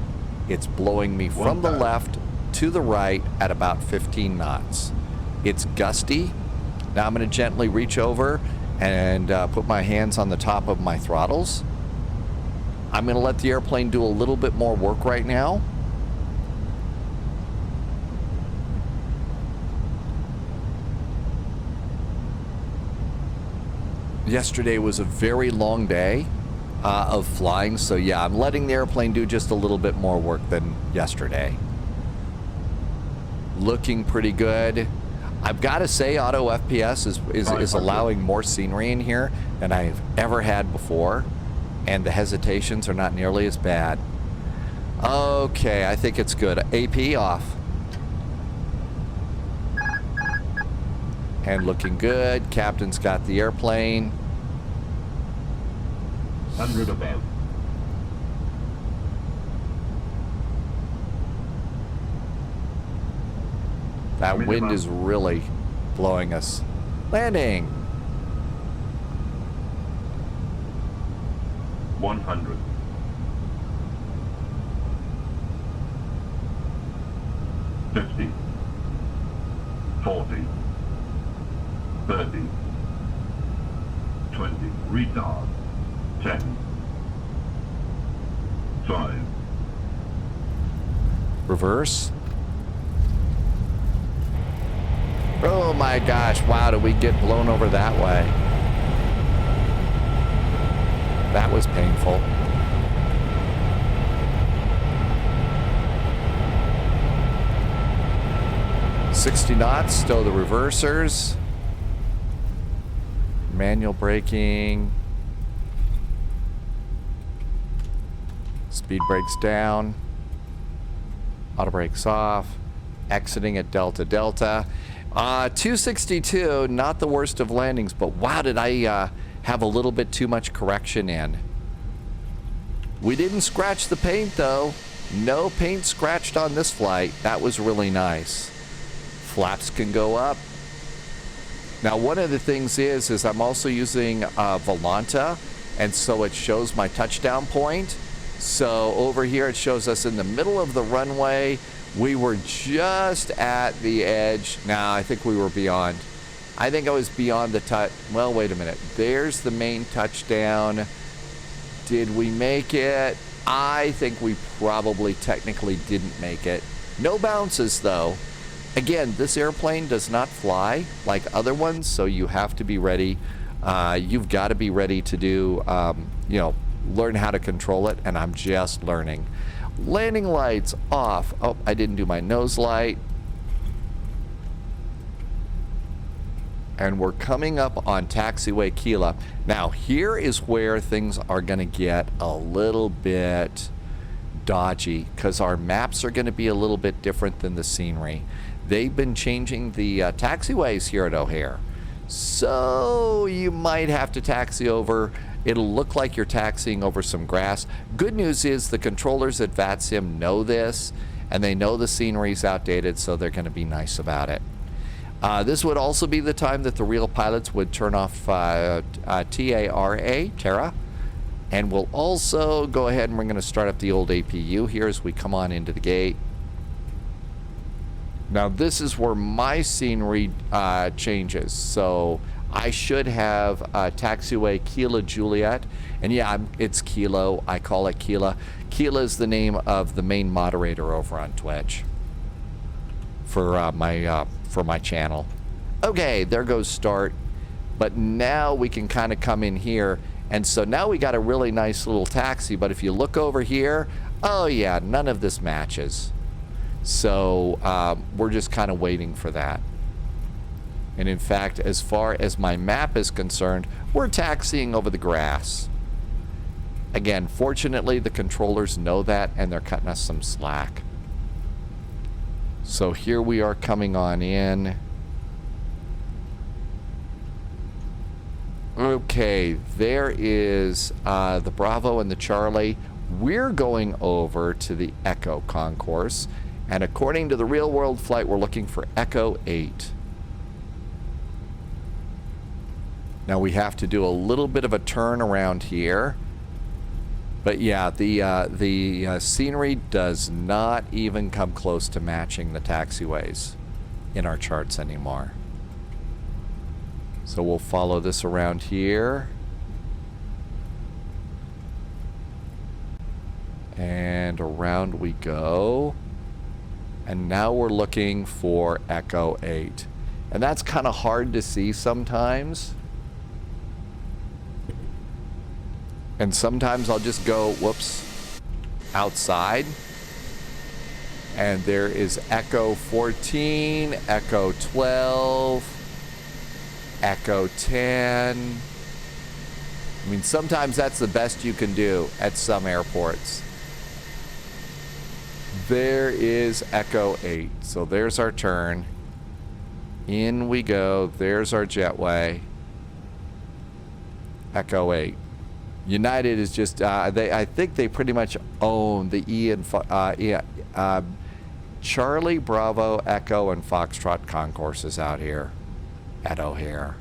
It's blowing me from the left to the right at about 15 knots. It's gusty. Now I'm going to gently reach over and put my hands on the top of my throttles. I'm going to let the airplane do a little bit more work right now. Yesterday was a very long day of flying, so yeah, I'm letting the airplane do just a little bit more work than yesterday. Looking pretty good. I've got to say, auto FPS is allowing more scenery in here than I've ever had before, and the hesitations are not nearly as bad. Okay, I think it's good. AP off. And looking good. Captain's got the airplane. 100 above. That wind is really blowing us. Landing. 100. 50. 40. 30. 20. Retard. 10. 5. Reverse. Oh my gosh, wow, did we get blown over that way? That was painful. $60 knots, stow the reversers. Manual braking. Speed brakes down. Auto brakes off. Exiting at Delta Delta. 262, not the worst of landings, but wow, did I have a little bit too much correction in. We didn't scratch the paint though. No paint scratched on this flight. That was really nice. Flaps can go up. Now one of the things is I'm also using Volanta, and so it shows my touchdown point. So over here it shows us in the middle of the runway. We were just at the edge. Now I think we were beyond. I think I was beyond the touch. Well, wait a minute. There's the main touchdown. Did we make it? I think we probably technically didn't make it. No bounces though. Again, this airplane does not fly like other ones, so you have to be ready. You've got to be ready to do, learn how to control it, and I'm just learning. Landing lights off. Oh, I didn't do my nose light. And we're coming up on taxiway Kila. Now, here is where things are going to get a little bit dodgy, because our maps are going to be a little bit different than the scenery. They've been changing the taxiways here at O'Hare. So you might have to taxi over. It'll look like you're taxiing over some grass. Good news is the controllers at VATSIM know this, and they know the scenery's outdated, so they're going to be nice about it. This would also be the time that the real pilots would turn off TARA. And we'll also go ahead and we're going to start up the old APU here as we come on into the gate. Now this is where my scenery changes. So I should have taxiway Kilo Juliet. And yeah, it's Kilo. I call it Kila. Kila is the name of the main moderator over on Twitch for my channel. Okay, there goes start. But now we can kind of come in here. And so now we got a really nice little taxi. But if you look over here, oh yeah, none of this matches. So we're just kind of waiting for that. And in fact, as far as my map is concerned, we're taxiing over the grass. Again, fortunately, the controllers know that and they're cutting us some slack. So here we are coming on in. Okay, there is the Bravo and the Charlie. We're going over to the Echo concourse. And according to the real world flight, we're looking for Echo 8. Now we have to do a little bit of a turn around here. But yeah, the scenery does not even come close to matching the taxiways in our charts anymore. So we'll follow this around here. And around we go. And now we're looking for Echo 8. And that's kind of hard to see sometimes. And sometimes I'll just go, whoops, outside. And there is Echo 14, Echo 12, Echo 10. I mean, sometimes that's the best you can do at some airports. There is Echo 8. So there's our turn. In we go. There's our jetway. Echo 8. United is just, I think they pretty much own the Charlie, Bravo, Echo, and Foxtrot concourses out here at O'Hare.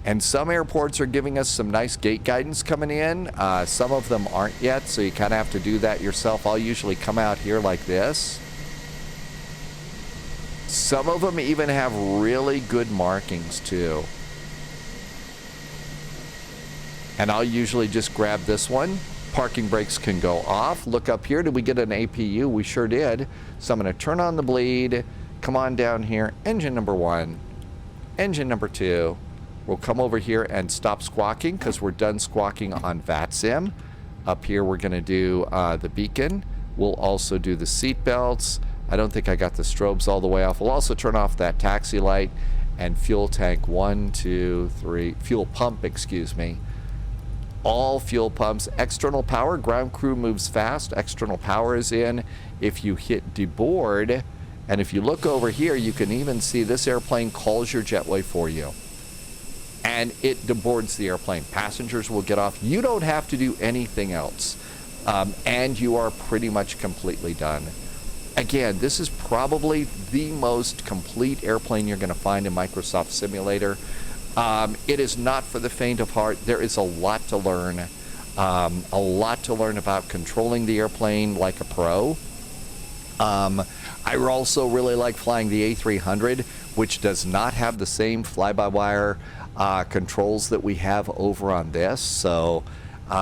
And some airports are giving us some nice gate guidance coming in. Some of them aren't yet, so you kind of have to do that yourself. I'll usually come out here like this. Some of them even have really good markings too. And I'll usually just grab this one. Parking brakes can go off. Look up here. Did we get an APU? We sure did. So I'm going to turn on the bleed. Come on down here. Engine number 1. Engine number 2. We'll come over here and stop squawking because we're done squawking on VATSIM. Up here we're going to do the beacon. We'll also do the seat belts. I don't think I got the strobes all the way off. We'll also turn off that taxi light and fuel tank 1, 2, 3. Fuel pump, excuse me. All fuel pumps. External power. Ground crew moves fast. External power is in. If you hit deboard, and if you look over here, you can even see this airplane calls your jetway for you. And it deboards the airplane. Passengers will get off. You don't have to do anything else. And you are pretty much completely done. Again, this is probably the most complete airplane you're going to find in Microsoft Simulator. It is not for the faint of heart. There is a lot to learn. A lot to learn about controlling the airplane like a pro. I also really like flying the A300, which does not have the same fly-by-wire controls that we have over on this. So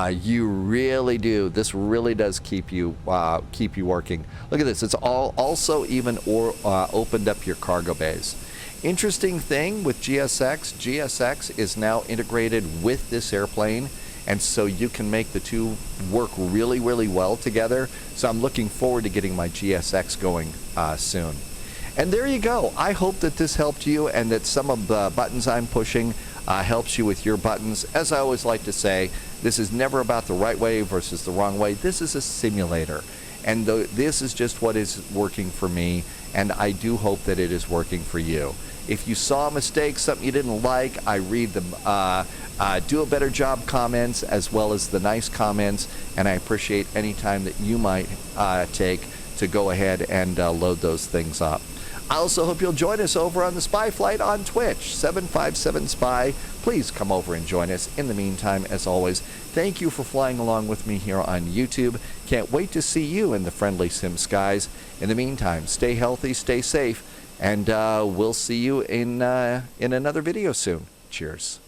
you really do. This really does keep you working. Look at this. It's also even opened up your cargo bays. Interesting thing with GSX is now integrated with this airplane, and so you can make the two work really, really well together. So I'm looking forward to getting my GSX going soon. And there you go. I hope that this helped you and that some of the buttons I'm pushing helps you with your buttons. As I always like to say, this is never about the right way versus the wrong way. This is a simulator. And this is just what is working for me, and I do hope that it is working for you. If you saw a mistake, something you didn't like, I read them. Do a better job comments as well as the nice comments, and I appreciate any time that you might take to go ahead and load those things up. I also hope you'll join us over on the Spy Flight on Twitch, 757 Spy. Please come over and join us. In the meantime, as always, thank you for flying along with me here on YouTube. Can't wait to see you in the friendly sim skies. In the meantime, stay healthy, stay safe, and we'll see you in another video soon. Cheers.